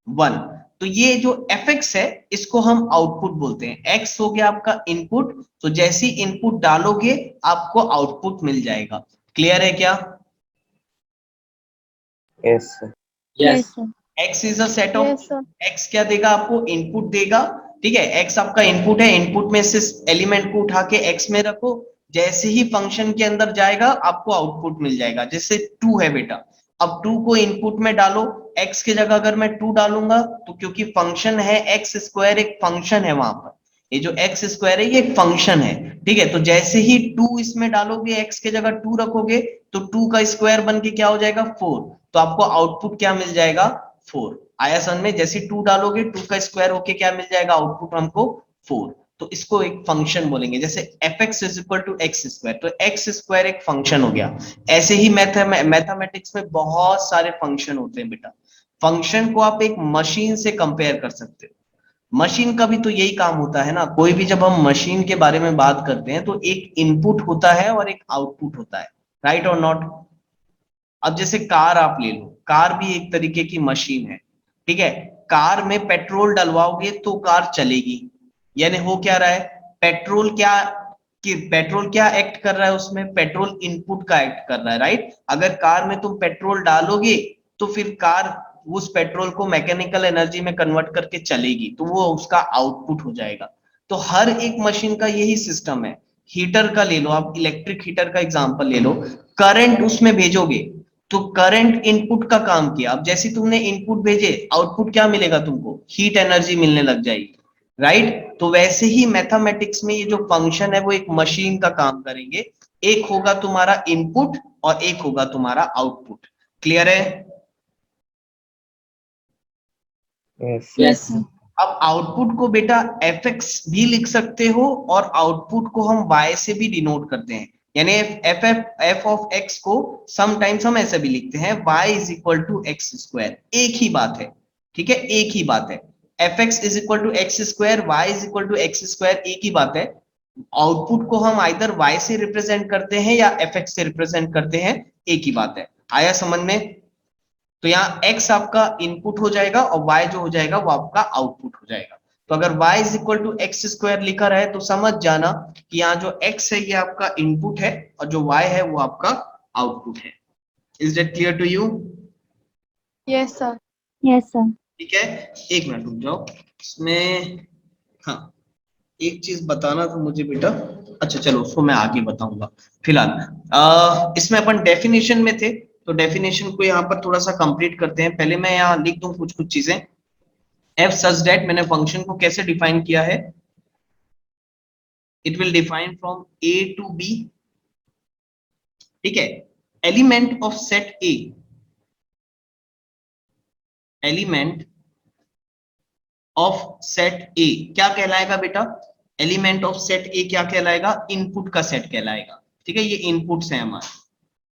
1। तो ये जो fx है इसको हम आउटपुट बोलते हैं। x हो गया आपका इनपुट, तो जैसे ही इनपुट डालोगे आपको आउटपुट मिल जाएगा। क्लियर है क्या? Yes Yes, sir. x is a set of, Yes, sir. x क्या देगा आपको, इनपुट देगा। ठीक है, x आपका इनपुट है, इनपुट में से एलिमेंट को उठा के x में रखो, जैसे ही फंक्शन के अंदर जाएगा आपको आउटपुट मिल जाएगा। जैसे 2 है बेटा, अब 2 को इनपुट में डालो, x की जगह अगर मैं 2 डालूंगा तो क्योंकि फंक्शन है एक्स स्क्वायर, एक फंक्शन है वहां पर, ये जो एक्स स्क्वायर है ये एक फंक्शन है। ठीक है, तो जैसे ही 2 इसमें डालोगे, x की जगह 2 रखोगे, तो 2 का स्क्वायर बन के क्या हो जाएगा, 4। तो आपको आउटपुट क्या मिल जाएगा, 4। आया समझ में? जैसे 2 डालोगे, 2 का स्क्वायर होके क्या मिल जाएगा, आउटपुट हमको 4। तो इसको एक फंक्शन बोलेंगे, जैसे F X is equal to x square, तो एक्स स्क्वायर एक फंक्शन हो गया। ऐसे ही मैथमेटिक्स में बहुत सारे फंक्शन होते हैं बेटा। फंक्शन को आप एक मशीन से कंपेयर कर सकते हो। मशीन का भी तो यही काम होता है ना, कोई भी जब हम मशीन के बारे में बात करते हैं तो एक इनपुट होता है और एक आउटपुट होता है, राइट और नॉट। अब जैसे कार आप ले लो, कार भी एक तरीके की मशीन है। ठीक है, कार में पेट्रोल डलवाओगे तो कार चलेगी, यानी हो क्या रहा है, पेट्रोल क्या एक्ट कर रहा है उसमें, पेट्रोल इनपुट का एक्ट कर रहा है, राइट। अगर कार में तुम पेट्रोल डालोगे तो फिर कार उस पेट्रोल को मैकेनिकल एनर्जी में कन्वर्ट करके चलेगी, तो वो उसका आउटपुट हो जाएगा। तो हर एक मशीन का यही सिस्टम है, हीटर का ले लो, आप इलेक्ट्रिक हीटर का एग्जांपल ले लो, करंट उसमें भेजोगे तो करंट इनपुट का काम किया। अब जैसे तुमने इनपुट भेजे, आउटपुट क्या मिलेगा तुमको? हीट एनर्जी मिलने लग जाएगी, राइट? तो वैसे ही मैथमेटिक्स में ये जो फंक्शन है वो एक मशीन का काम करेंगे। एक होगा तुम्हारा इनपुट और एक होगा तुम्हारा आउटपुट। क्लियर है? Yes Yes, sir. अब आउटपुट को बेटा एफ एक्स भी लिख सकते हो और आउटपुट को हम वाई से भी डिनोट करते हैं। यानी एफ ऑफ एक्स को समटाइम्स हम ऐसे भी लिखते हैं, Y is equal to x square. एक ही बात है, ठीक है, एक ही बात है। F X is equal to x square, Y is equal to x square, एक ही बात है। आउटपुट को हम आइदर वाई से रिप्रेजेंट करते हैं या एफ एक्स से रिप्रेजेंट करते हैं, एक ही बात है। आया समझ में? तो यहाँ x आपका इनपुट हो जाएगा और y जो हो जाएगा वो आपका आउटपुट हो जाएगा। तो अगर y is equal to x square लिखा रहे तो समझ जाना कि यहाँ जो x है ये आपका इनपुट है और जो y है वो आपका आउटपुट है। Is that clear to you? Yes, sir. Yes, sir. ठीक है, एक मिनट रुक जाओ इसमें। हाँ, एक चीज बताना था मुझे बेटा। अच्छा चलो, उसको मैं आगे बताऊंगा। फिलहाल इसमें अपन डेफिनेशन में थे, तो डेफिनेशन को यहाँ पर थोड़ा सा कंप्लीट करते हैं। पहले मैं यहाँ लिख दूं कुछ कुछ चीजें। एफ सच दैट, मैंने फंक्शन को कैसे डिफाइन किया है? It will define from A to B, ठीक है। Element of set A, element of set A क्या कहलाएगा बेटा? एलिमेंट ऑफ सेट ए क्या कहलाएगा? इनपुट का सेट कहलाएगा, ठीक है। ये इनपुट्स हैं हमारे,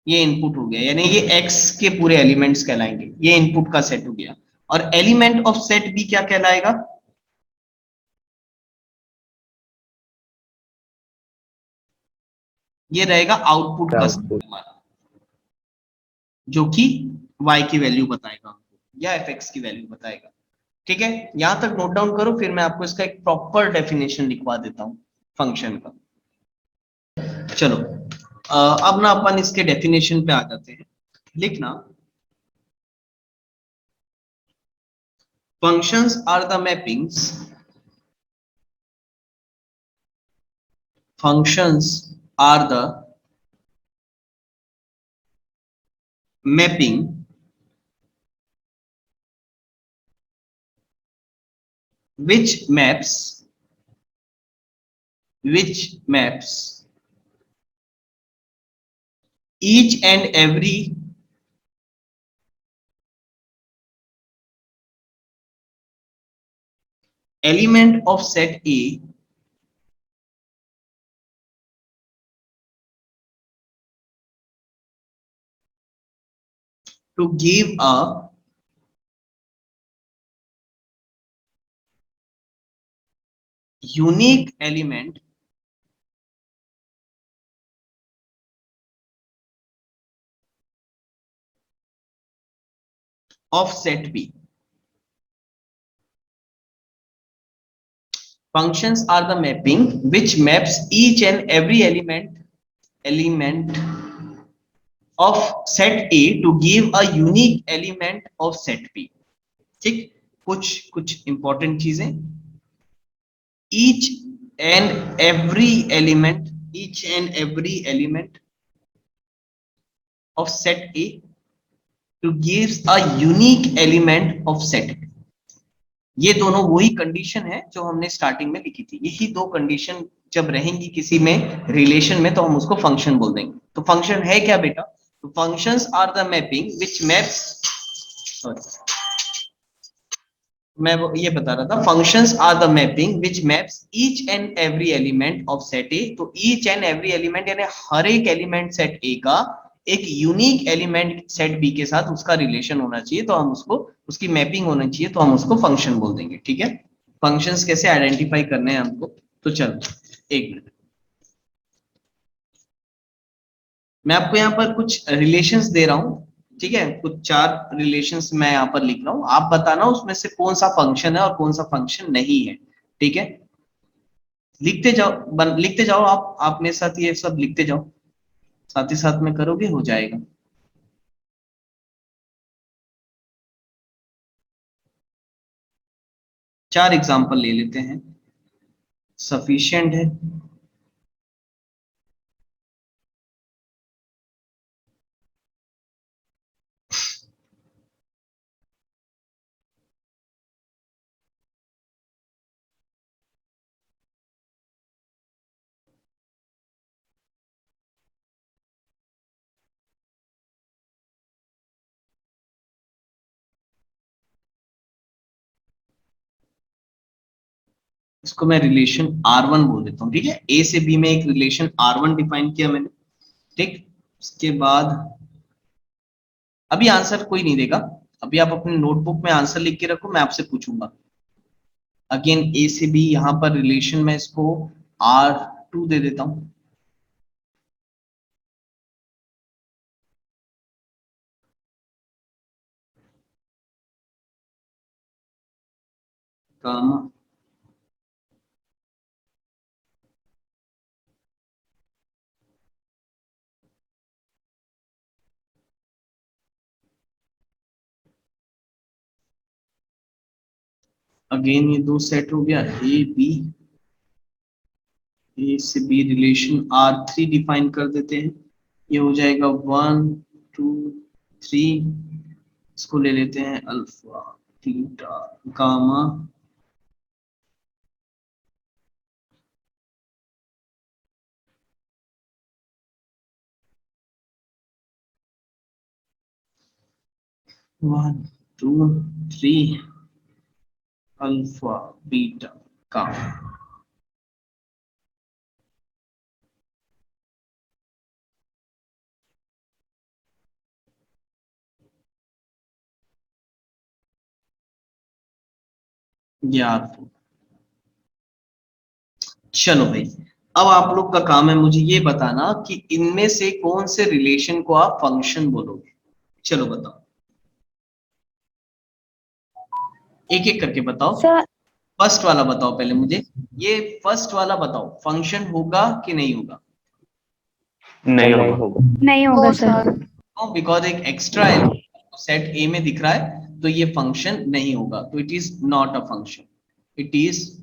ये इनपुट हो गया, यानी ये एक्स के पूरे एलिमेंट्स कहलाएंगे, ये इनपुट का सेट हो गया। और एलिमेंट ऑफ सेट बी क्या कहलाएगा? ये रहेगा आउटपुट का सेट आउटपुट हमारा, जो कि y की वैल्यू बताएगा हमको या एफ एक्स की वैल्यू बताएगा, ठीक है। यहां तक नोट डाउन करो, फिर मैं आपको इसका एक प्रॉपर डेफिनेशन लिखवा देता हूं फंक्शन का। चलो अब ना अपन इसके डेफिनेशन पे आ जाते हैं। लिखना, functions are the mappings, functions are the mapping which maps each and every element of set A to give a unique element of set B. Functions are the mapping which maps each and every element of set A to give a unique element of set B. ठीक, कुछ important चीजें। each and every element of set A to gives a unique element of set B. ये दोनों वही condition है जो हमने starting में लिखी थी। यही दो कंडीशन जब रहेंगी किसी में रिलेशन में तो हम उसको फंक्शन बोल देंगे। तो फंक्शन है क्या बेटा? तो functions are the mapping which maps, मैं ये बता रहा था, functions are the mapping which maps each and every element of set A. तो ईच एंड एवरी एलिमेंट यानी हर एक एलिमेंट सेट ए का एक यूनिक एलिमेंट सेट बी के साथ उसका रिलेशन होना चाहिए, तो हम उसको, उसकी मैपिंग होनी चाहिए, तो हम उसको फंक्शन बोल देंगे, ठीक है। फंक्शंस कैसे आइडेंटिफाई करने हैं हमको, तो चलो एक मिनट, मैं आपको यहाँ पर कुछ रिलेशंस दे रहा हूँ, ठीक है। कुछ 4 रिलेशंस मैं यहाँ पर लिख रहा हूँ, आप बताना उसमें से कौन सा फंक्शन है और कौन सा फंक्शन नहीं है, ठीक है। लिखते जाओ, लिखते जाओ, आप मेरे साथ ये सब लिखते जाओ, साथ ही साथ में करोगे हो जाएगा। चार एग्जाम्पल ले लेते हैं, सफिशिएंट है। इसको मैं रिलेशन R1 बोल देता हूँ, ठीक है। ए से बी में एक रिलेशन R1 डिफाइन किया मैंने, ठीक। उसके बाद अभी आंसर कोई नहीं देगा, अभी आप अपने नोटबुक में आंसर लिख के रखो, मैं आपसे पूछूंगा। अगेन ए से बी, यहां पर रिलेशन में इसको R2 दे देता हूं। गामा अगेन ये दो सेट हो गया, ए से बी रिलेशन R3 डिफाइन कर देते हैं। ये हो जाएगा 1 2 3, इसको ले लेते हैं alpha theta gamma, one two three alpha beta gamma. याद, चलो भाई, अब आप लोग का काम है मुझे ये बताना कि इनमें से कौन से रिलेशन को आप फंक्शन बोलोगे। चलो बताओ, एक एक करके बताओ। सर फर्स्ट वाला बताओ पहले मुझे, ये फर्स्ट वाला बताओ, फंक्शन होगा कि नहीं होगा? नहीं होगा। नहीं होगा नो सर। सर। बिकॉज एक एक्स्ट्रा एलिमेंट सेट ए में दिख रहा है, तो ये फंक्शन नहीं होगा, तो it is not a function, it is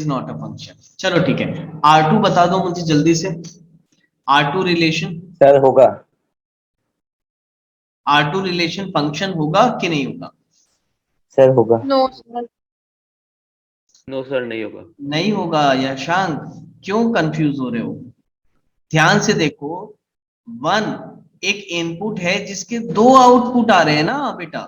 not a function. चलो ठीक है, R2 बता दो मुझे जल्दी से, R2 रिलेशन, सर होगा। R2 रिलेशन फंक्शन होगा कि नहीं होगा? सर होगा। No sir. नो सर, नहीं होगा। नहीं होगा यशांक, क्यों कंफ्यूज हो रहे हो? ध्यान से देखो, वन एक इनपुट है जिसके दो आउटपुट आ रहे हैं ना बेटा।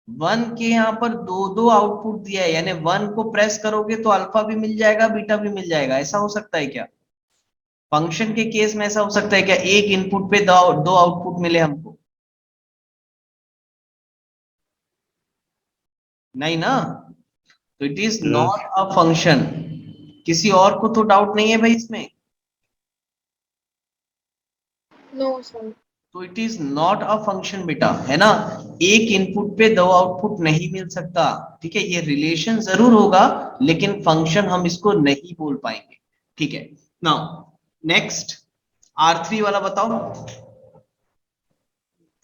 वन के यहाँ पर दो दो आउटपुट दिया है, यानी वन को प्रेस करोगे तो अल्फा भी मिल जाएगा, बीटा भी मिल जाएगा। ऐसा हो सकता है क्या? फंक्शन के केस में ऐसा हो सकता है क्या एक इनपुट पे दो आउटपुट मिले हमको? नहीं ना, तो it is not a function. किसी और को तो डाउट नहीं है भाई इसमें? No sir. तो it is not a function बेटा, है ना। एक इनपुट पे दो आउटपुट नहीं मिल सकता, ठीक है। ये रिलेशन जरूर होगा लेकिन फंक्शन हम इसको नहीं बोल पाएंगे, ठीक है। नाउ नेक्स्ट, R3 वाला बताओ,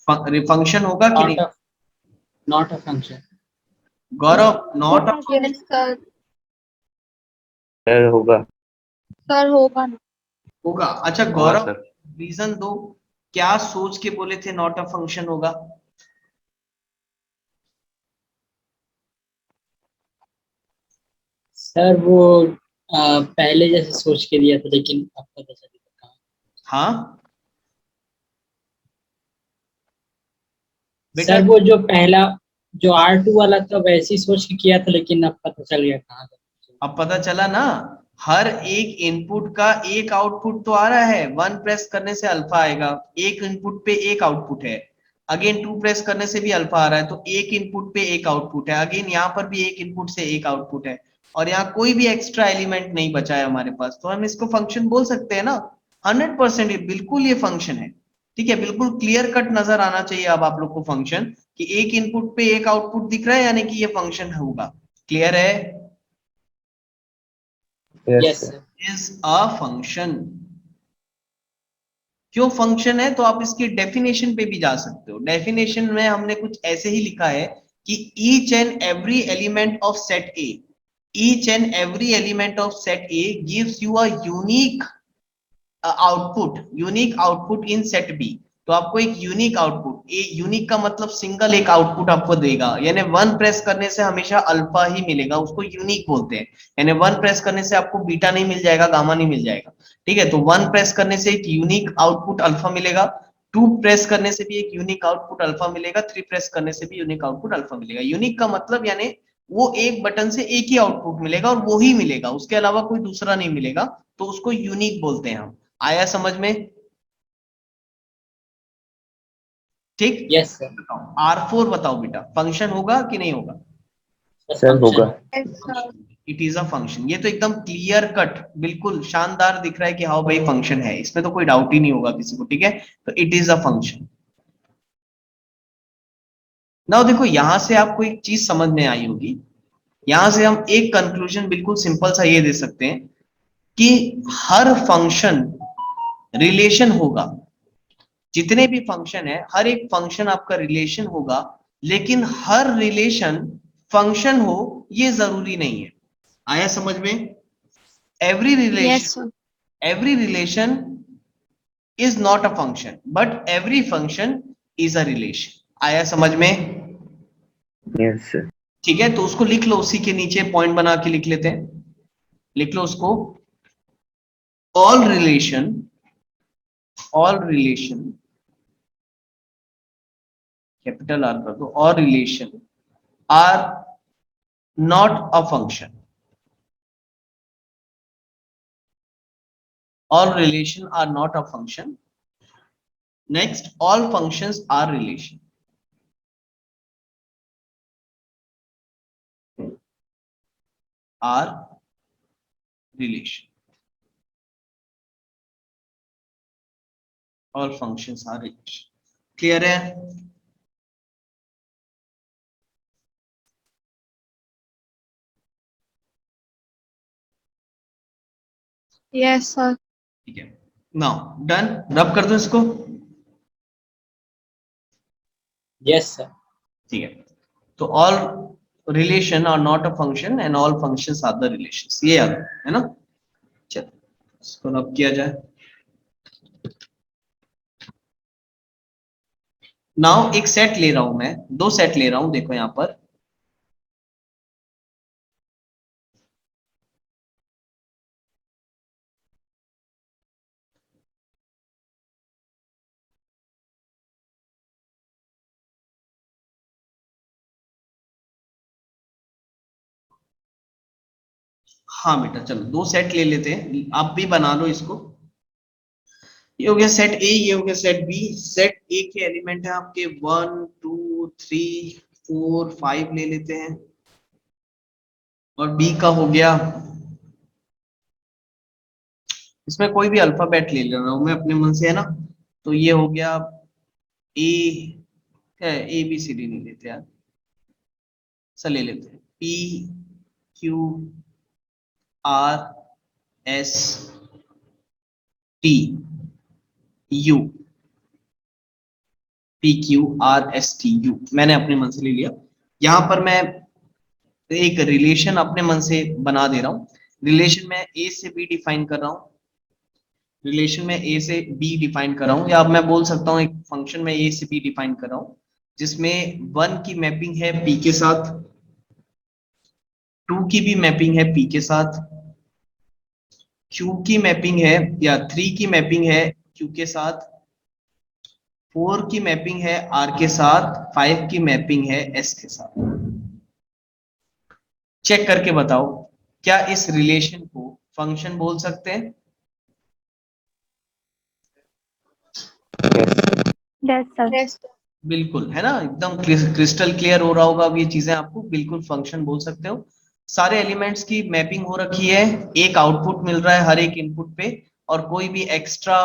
फंक्शन होगा कि नहीं? Not a function. Gaurav, not a, yes sir. Sir होगा। सर होगा ना। होगा। अच्छा होगा गौरव, सर। रीजन दो, क्या सोच के बोले थे नॉट अ फंक्शन होगा? सर वो पहले जैसे सोच के दिया था लेकिन अब पता चलेगा कहाँ। हाँ बेटा, सर वो जो पहला जो R2 वाला था वैसे ही सोच के किया था लेकिन अब पता चल गया कहाँ था। अब पता चला ना, हर एक इनपुट का एक आउटपुट तो आ रहा है, वन प्रेस करने से अल्फा आएगा, एक इनपुट पे एक आउटपुट है। अगेन टू प्रेस करने से भी अल्फा आ रहा है, तो एक इनपुट पे एक आउटपुट है। अगेन यहाँ पर भी एक इनपुट से एक आउटपुट है, और यहाँ कोई भी एक्स्ट्रा एलिमेंट नहीं बचा है हमारे पास, तो हम इसको फंक्शन बोल सकते हैं ना। 100% बिल्कुल ये फंक्शन है, ठीक है। बिल्कुल क्लियर कट नजर आना चाहिए अब आप लोग को फंक्शन, कि एक इनपुट पे एक आउटपुट दिख रहा है, यानी कि ये फंक्शन होगा। क्लियर है? Yes sir. Is a function. क्यों फंक्शन है? तो आप इसकी डेफिनेशन पे भी जा सकते हो। डेफिनेशन में हमने कुछ ऐसे ही लिखा है कि each and every element of set A, each and every element of set A gives you a unique output in set B. तो आपको एक यूनिक आउटपुट, ए यूनिक का मतलब सिंगल एक आउटपुट आपको देगा, यानी वन प्रेस करने से हमेशा अल्फा ही मिलेगा, उसको यूनिक बोलते हैं। यानी वन प्रेस करने से आपको बीटा नहीं मिल जाएगा, गामा नहीं मिल जाएगा, ठीक है। तो वन प्रेस करने से एक यूनिक आउटपुट अल्फा मिलेगा, 2 प्रेस करने से भी एक यूनिक आउटपुट अल्फा मिलेगा, 3 प्रेस करने से भी यूनिक आउटपुट अल्फा मिलेगा। यूनिक का मतलब यानी वो एक बटन से एक ही आउटपुट मिलेगा और वो ही मिलेगा, उसके अलावा कोई दूसरा नहीं मिलेगा, तो उसको यूनिक बोलते हैं हम। आया समझ में? ठीक। Yes sir. बताओ R4 बताओ बेटा, फंक्शन होगा कि नहीं होगा? सर होगा। Yes, sir. It is a function. ये तो एकदम क्लियर कट बिल्कुल शानदार दिख रहा है कि हाँ भाई फंक्शन है, इसमें तो कोई डाउट ही नहीं होगा किसी को, ठीक है? तो it is a function. Now देखो यहां से आपको एक चीज समझ में आई होगी, यहां से हम एक कंक्लूजन बिल्कुल सिंपल सा ये दे सकते हैं कि हर फंक्शन रिलेशन होगा। जितने भी फंक्शन है हर एक फंक्शन आपका रिलेशन होगा, लेकिन हर रिलेशन फंक्शन हो ये जरूरी नहीं है। आया समझ में? Every Yes, relation sir. every relation is not a function but every function is a relation। आया समझ में? Yes sir. ठीक है, तो उसको लिख लो, उसी के नीचे पॉइंट बना के लिख लेते हैं। लिख लो उसको, all relation कैपिटल आर कर दो, all relation are not a function। all relation are not a function। next, all functions are relation। are relation। all functions are relation। Clear है? Yes, sir. ठीक है, नाउ डन। रब कर दो इसको। Yes sir. ठीक है, तो all relation are not a function and all functions are the relations, ये याद है ना? चलो इसको रब किया जाए। नाउ एक सेट ले रहा हूं मैं, 2 सेट ले रहा हूं, देखो यहां पर। हाँ बेटा चलो 2 सेट ले लेते हैं, आप भी बना लो इसको। ये हो गया सेट ए, ये हो गया सेट बी। सेट ए के एलिमेंट है आपके 1 2 3 4 5 ले लेते हैं, और बी का हो गया, इसमें कोई भी अल्फाबेट ले रहा हूं मैं अपने मन से, है ना? तो ये हो गया ए, क्या है, ए बी सी डी नहीं लेते यार, ऐसा ले लेते हैं P Q R S T U. P Q R S T U मैंने अपने मन से ले लिया। यहां पर मैं एक रिलेशन अपने मन से बना दे रहा हूं। रिलेशन में ए से बी डिफाइन कर रहा हूं, रिलेशन में ए से बी डिफाइन कर रहा हूं, या अब मैं बोल सकता हूं एक फंक्शन में ए से बी डिफाइन कर रहा हूं, जिसमें 1 की मैपिंग है पी के साथ, 2 की भी मैपिंग है पी के साथ, क्यू की मैपिंग है, या 3 की मैपिंग है क्यू के साथ, 4 की मैपिंग है आर के साथ, 5 की मैपिंग है एस के साथ। चेक करके बताओ क्या इस रिलेशन को फंक्शन बोल सकते हैं? Yes, sir. Yes, sir. बिल्कुल, है ना? एकदम क्रिस्टल क्लियर हो रहा होगा अब ये चीजें आपको, बिल्कुल फंक्शन बोल सकते हो। सारे एलिमेंट्स की मैपिंग हो रखी है, एक आउटपुट मिल रहा है हर एक इनपुट पे, और कोई भी एक्स्ट्रा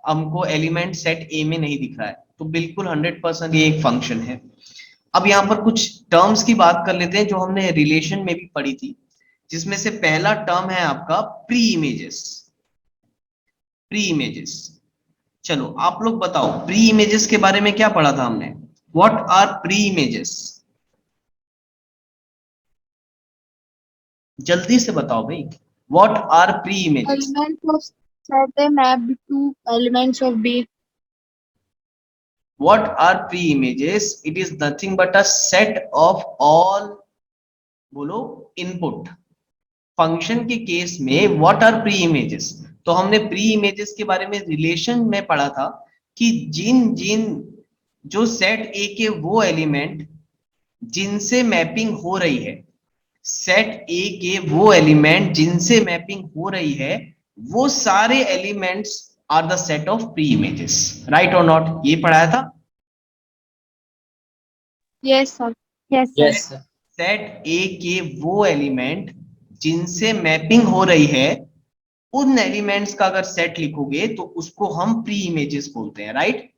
हमको एलिमेंट सेट ए में नहीं दिख रहा है, तो बिल्कुल 100% ये एक फंक्शन है। अब यहाँ पर कुछ टर्म्स की बात कर लेते हैं जो हमने रिलेशन में भी पढ़ी थी, जिसमें से पहला टर्म है आपका प्री इमेजेस। प्री इमेजेस, चलो आप लोग बताओ प्री इमेजेस के बारे में क्या पढ़ा था हमने? What are pre images? जल्दी से बताओ भाई, what are pre images? Elements of set A mapped to elements of B. What are pre-images? It is nothing but a set of all, बोलो, input। फंक्शन के केस में what are pre images, तो हमने pre images के बारे में relation में पढ़ा था कि जिन जिन जो सेट ए के वो एलिमेंट जिनसे मैपिंग हो रही है, सेट ए के वो एलिमेंट जिनसे मैपिंग हो रही है, वो सारे elements are the set of pre images, right और नॉट? ये पढ़ाया था। Yes, sir. Yes, sir. Yes sir. Set A के वो एलिमेंट जिनसे मैपिंग हो रही है, उन एलिमेंट्स का अगर सेट लिखोगे तो उसको हम प्री इमेजेस बोलते हैं, राइट?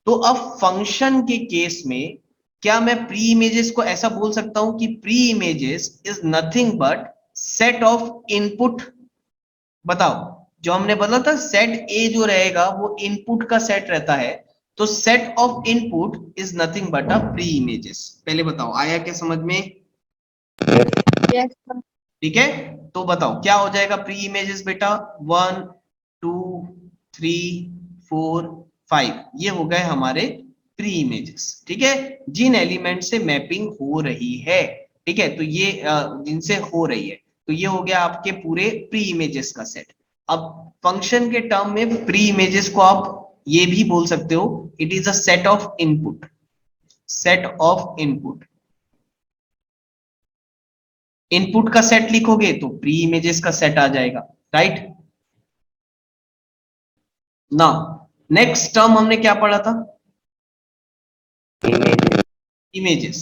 तो अब फंक्शन के केस में क्या मैं प्री इमेजेस को ऐसा बोल सकता हूं कि pre images is nothing but set of input? बताओ, जो हमने बोला था सेट ए जो रहेगा वो इनपुट का सेट रहता है, तो set of input is nothing but a pre images. पहले बताओ, आया क्या समझ में? Yes, sir. ठीक है, तो बताओ क्या हो जाएगा प्री इमेजेस बेटा? 1 2 3 4 5, ये हो गए हमारे प्री इमेजेस। ठीक है, जिन एलिमेंट से मैपिंग हो रही है, ठीक है, तो ये जिनसे हो रही है, तो ये हो गया आपके पूरे प्री इमेजेस का सेट। अब फंक्शन के टर्म में प्री इमेजेस को आप ये भी बोल सकते हो, it is a set of input, set of input. Input का सेट लिखोगे तो प्री इमेजेस का सेट आ जाएगा, राइट? ना नेक्स्ट टर्म हमने क्या पढ़ा था? Image images.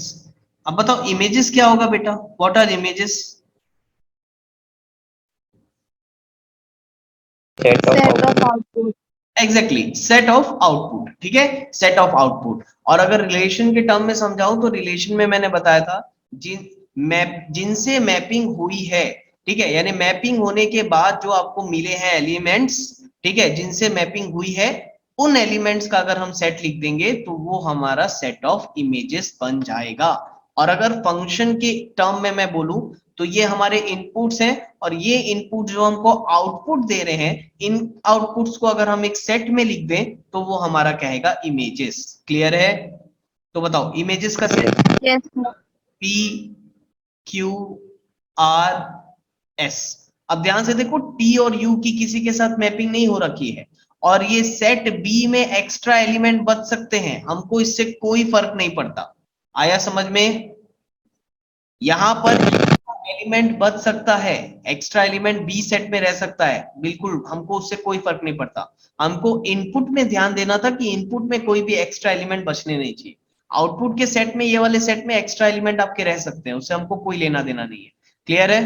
अब बताओ इमेजेस क्या होगा बेटा? What are images? Set Set of of output. Exactly, set of output. ठीक है, सेट ऑफ आउटपुट। और अगर रिलेशन के टर्म में समझाऊं तो रिलेशन में मैंने बताया था जिनसे मैपिंग हुई है, ठीक है, यानी मैपिंग होने के बाद जो आपको मिले हैं एलिमेंट्स, ठीक है, जिनसे मैपिंग हुई है, उन एलिमेंट्स का अगर हम सेट लिख देंगे तो वो हमारा सेट ऑफ इमेजेस बन जाएगा। और अगर फंक्शन के टर्म में मैं बोलूं तो ये हमारे इनपुट्स हैं, और ये इनपुट जो हमको आउटपुट दे रहे हैं, इन आउटपुट्स को अगर हम एक सेट में लिख दें तो वो हमारा कहेगा इमेजेस। क्लियर है? तो बताओ इमेजेस का set Yes, sir. P Q R S। अब ध्यान से देखो, T और U की किसी के साथ मैपिंग नहीं हो रखी है, और ये सेट B में एक्स्ट्रा एलिमेंट बच सकते हैं, हमको इससे कोई फर्क नहीं पड़ता। आया समझ में? यहां पर एलिमेंट बच सकता है, एक्स्ट्रा एलिमेंट बी सेट में रह सकता है, बिल्कुल हमको उससे कोई फर्क नहीं पड़ता। हमको इनपुट में ध्यान देना था कि इनपुट में कोई भी एक्स्ट्रा एलिमेंट बचने नहीं चाहिए। आउटपुट के सेट में, ये वाले सेट में एक्स्ट्रा एलिमेंट आपके रह सकते हैं, उससे हमको कोई लेना देना नहीं है। क्लियर है?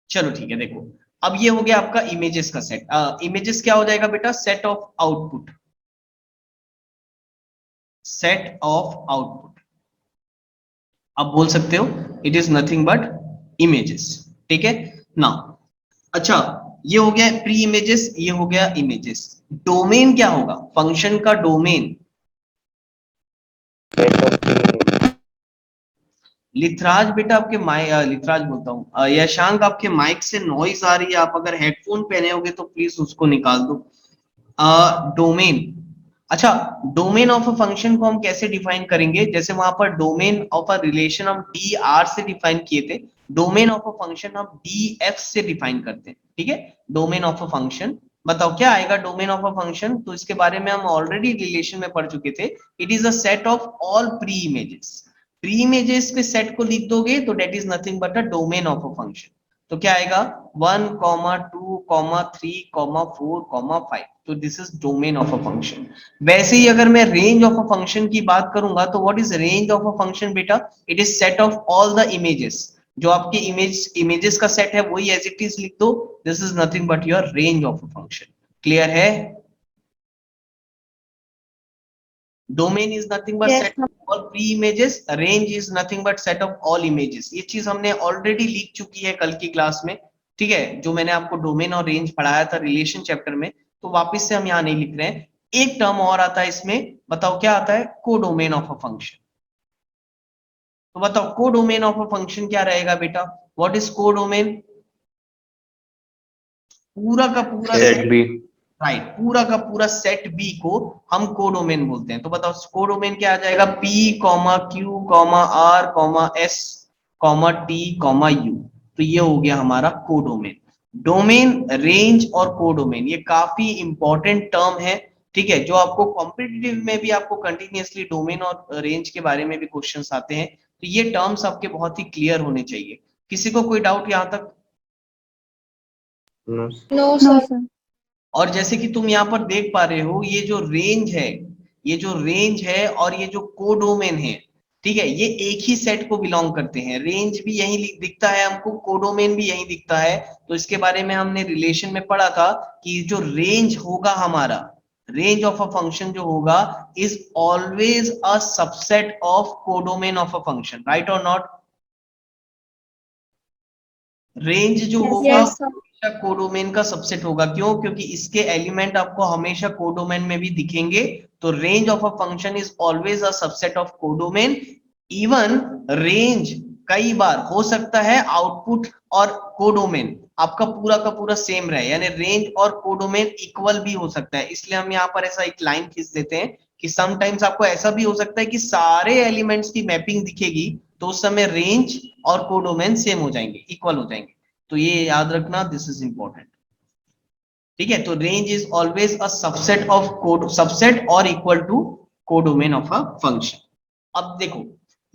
चलो ठीक है, देखो अब ये हो गया आपका इमेजेस का सेट। इमेजेस क्या हो जाएगा बेटा? Set of output, set of output. आप बोल सकते हो it is nothing but images. ठीक है ना? अच्छा, ये हो गया प्री इमेजेस, ये हो गया इमेजेस। डोमेन क्या होगा? फंक्शन का डोमेन। सेट ऑफ इमेज लिथराज बेटा आपके लिथराज बोलता हूँ, यशांक आपके माइक से नॉइज आ रही है, आप अगर हेडफोन पहने होगे तो प्लीज उसको निकाल दो। डोमेन। अच्छा, डोमेन ऑफ अ फंक्शन को हम कैसे डिफाइन करेंगे? जैसे वहां पर डोमेन ऑफ अ रिलेशन हम डी आर से डिफाइन किए थे, डोमेन ऑफ अ फंक्शन हम डी एफ से डिफाइन करते हैं। ठीक है, डोमेन ऑफ अ फंक्शन, बताओ क्या आएगा डोमेन ऑफ अ फंक्शन? तो इसके बारे में हम ऑलरेडी रिलेशन में पढ़ चुके थे। It is a set of all pre images. Pre images के सेट को लिख दोगे तो that is nothing but a domain of a function. तो क्या आएगा? 1, 2, 3, 4, 5। तो this is domain of a function. वैसे ही अगर मैं रेंज ऑफ अ फंक्शन की बात करूंगा तो what is range of a function बेटा? It is set of all the images. जो आपके इमेजेस का सेट है वही एज इट इज लिख दो, this is nothing but your range of a function. Clear है? Domain is nothing but Yes, set sir. Of all pre images, range is nothing but set of all images. ये चीज हमने already लिख चुकी है कल की क्लास में। ठीक है, जो मैंने आपको डोमेन और रेंज पढ़ाया था रिलेशन चैप्टर में, तो वापस से हम यहाँ नहीं लिख रहे हैं। एक टर्म और आता है इसमें, बताओ क्या आता है? Codomain of a function. तो बताओ कोडोमेन ऑफ अ फंक्शन क्या रहेगा बेटा? What is codomain? पूरा का पूरा सेट बी। राइट, पूरा का पूरा सेट बी को हम कोडोमेन बोलते हैं। तो बताओ कोडोमेन क्या आ जाएगा? P comma Q comma R comma S comma T comma you. तो ये हो गया हमारा कोडोमेन। डोमेन, रेंज और कोडोमेन, ये काफी इंपॉर्टेंट टर्म है, ठीक है, जो आपको कॉम्पिटिटिव में भी आपको कंटिन्यूअसली डोमेन और रेंज के बारे में भी क्वेश्चंस आते हैं, तो ये टर्म्स आपके बहुत ही क्लियर होने चाहिए। किसी को कोई डाउट यहाँ तक? No No, no sir. Sir. और जैसे कि तुम यहाँ पर देख पा रहे हो, ये जो रेंज है, ये जो रेंज है और ये जो कोडोमेन है, ठीक है, ये एक ही सेट को बिलोंग करते हैं। रेंज भी यही दिखता है हमको, कोडोमेन भी यही दिखता है। तो इसके बारे में हमने रिलेशन में पढ़ा था कि जो रेंज होगा हमारा, रेंज ऑफ अ फंक्शन जो होगा is always a subset of codomain of a function, right और नॉट? रेंज जो होगा Yes, sir. हमेशा कोडोमेन का सबसेट होगा। क्यों? क्योंकि इसके एलिमेंट आपको हमेशा कोडोमेन में भी दिखेंगे। तो range of a function is always a subset of codomain. Even range कई बार हो सकता है आउटपुट और कोडोमेन आपका पूरा का पूरा सेम रहे, यानी रेंज और कोडोमेन इक्वल भी हो सकता है। इसलिए हम यहाँ पर ऐसा एक लाइन खींच देते हैं कि समटाइम्स आपको ऐसा भी हो सकता है कि सारे एलिमेंट्स की मैपिंग दिखेगी, तो उस समय रेंज और कोडोमेन सेम हो जाएंगे, इक्वल हो जाएंगे। तो ये याद रखना, दिस इज इंपॉर्टेंट, ठीक है। तो range is always a subset of code, subset और equal to codomain of a function. अब देखो,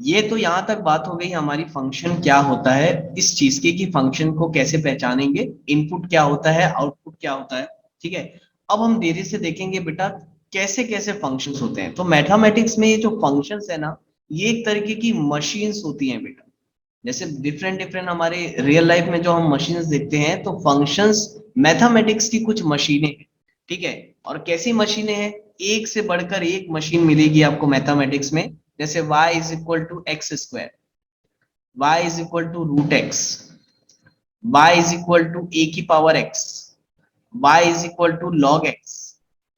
ये तो यहां तक बात हो गई हमारी फंक्शन क्या होता है इस चीज की, कि फंक्शन को कैसे पहचानेंगे, इनपुट क्या होता है, आउटपुट क्या होता है, ठीक है। अब हम धीरे से देखेंगे बेटा कैसे कैसे फंक्शंस होते हैं। तो मैथमेटिक्स में ये जो फंक्शंस है ना, ये एक तरीके की मशीन्स होती हैं बेटा। जैसे डिफरेंट डिफरेंट हमारे रियल लाइफ में जो हम मशीन्स देखते हैं, तो फंक्शंस मैथमेटिक्स की कुछ मशीनें हैं, ठीक है। और कैसी मशीनें हैं? एक से बढ़कर एक मशीन मिलेगी आपको मैथमेटिक्स में। जैसे y is equal to x square, y is equal to root x, y is equal to a की power x, y is equal to log x।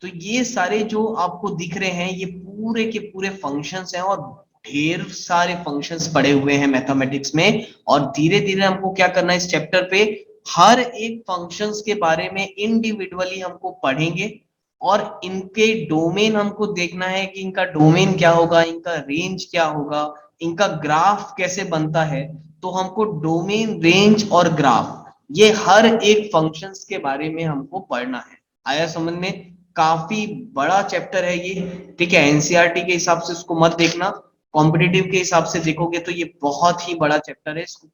तो ये सारे जो आपको दिख रहे हैं, ये पूरे के पूरे फंक्शंस हैं, और ढेर सारे फंक्शंस पड़े हुए हैं मैथमेटिक्स में। और धीरे धीरे हमको क्या करना है इस चैप्टर पे, हर एक फंक्शंस के बारे में इंडिविजुअली हमको पढ़ेंगे, और इनके डोमेन हमको देखना है कि इनका डोमेन क्या होगा, इनका रेंज क्या होगा, इनका ग्राफ कैसे बनता है। तो हमको डोमेन, रेंज और ग्राफ, ये हर एक फंक्शंस के बारे में हमको पढ़ना है। आया समझ में? काफी बड़ा चैप्टर है ये, ठीक है। एनसीईआरटी के हिसाब से इसको मत देखना, कॉम्पिटिटिव के हिसाब से देखोगे तो ये बहुत ही बड़ा चैप्टर है, इसको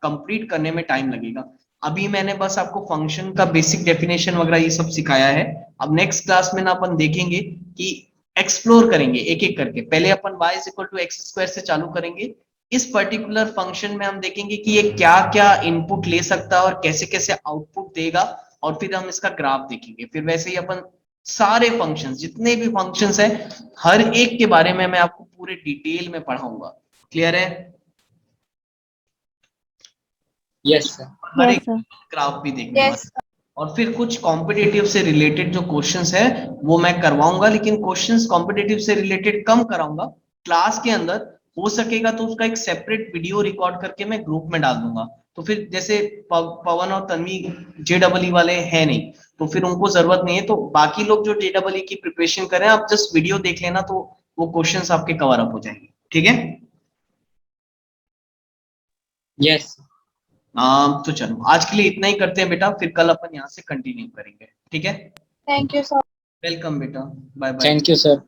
कंप्लीट करने में टाइम लगेगा। अभी मैंने बस आपको फंक्शन का बेसिक डेफिनेशन वगैरह ये सब सिखाया है। अब नेक्स्ट क्लास में ना अपन देखेंगे कि एक्सप्लोर करेंगे एक एक करके। पहले अपन y is equal to x square से चालू करेंगे। इस पर्टिकुलर फंक्शन में हम देखेंगे कि ये क्या क्या इनपुट ले सकता है और कैसे कैसे आउटपुट देगा, और फिर हम इसका ग्राफ देखेंगे। फिर वैसे ही अपन सारे फंक्शंस, जितने भी फंक्शंस हैं, हर एक के बारे में मैं आपको पूरे डिटेल में पढ़ाऊंगा। क्लियर है? Yes sir. हर यस एक सर। ग्राफ भी देखने Yes. वाला। और फिर कुछ कॉम्पिटिटिव से रिलेटेड जो क्वेश्चंस है वो मैं करवाऊंगा, लेकिन क्वेश्चंस कॉम्पिटिटिव से रिलेटेड कम कराऊंगा क्लास के अंदर। हो सकेगा तो उसका एक सेपरेट वीडियो रिकॉर्ड करके मैं ग्रुप में डाल दूंगा। तो फिर जैसे पवन और तन्वी जेडबलई वाले हैं नहीं, तो फिर उनको जरूरत नहीं है। तो बाकी लोग जो जेडबलई की प्रिपरेशन करें, आप जस्ट वीडियो देख लेना, तो वो क्वेश्चंस आपके कवर अप हो जाएंगे, ठीक है। यस। तो चलो आज के लिए इतना ही करते हैं बेटा, फिर कल अपन यहाँ से कंटिन्यू करेंगे, ठीक है। Thank you, sir. वेलकम बेटा, bye bye. Thank you sir.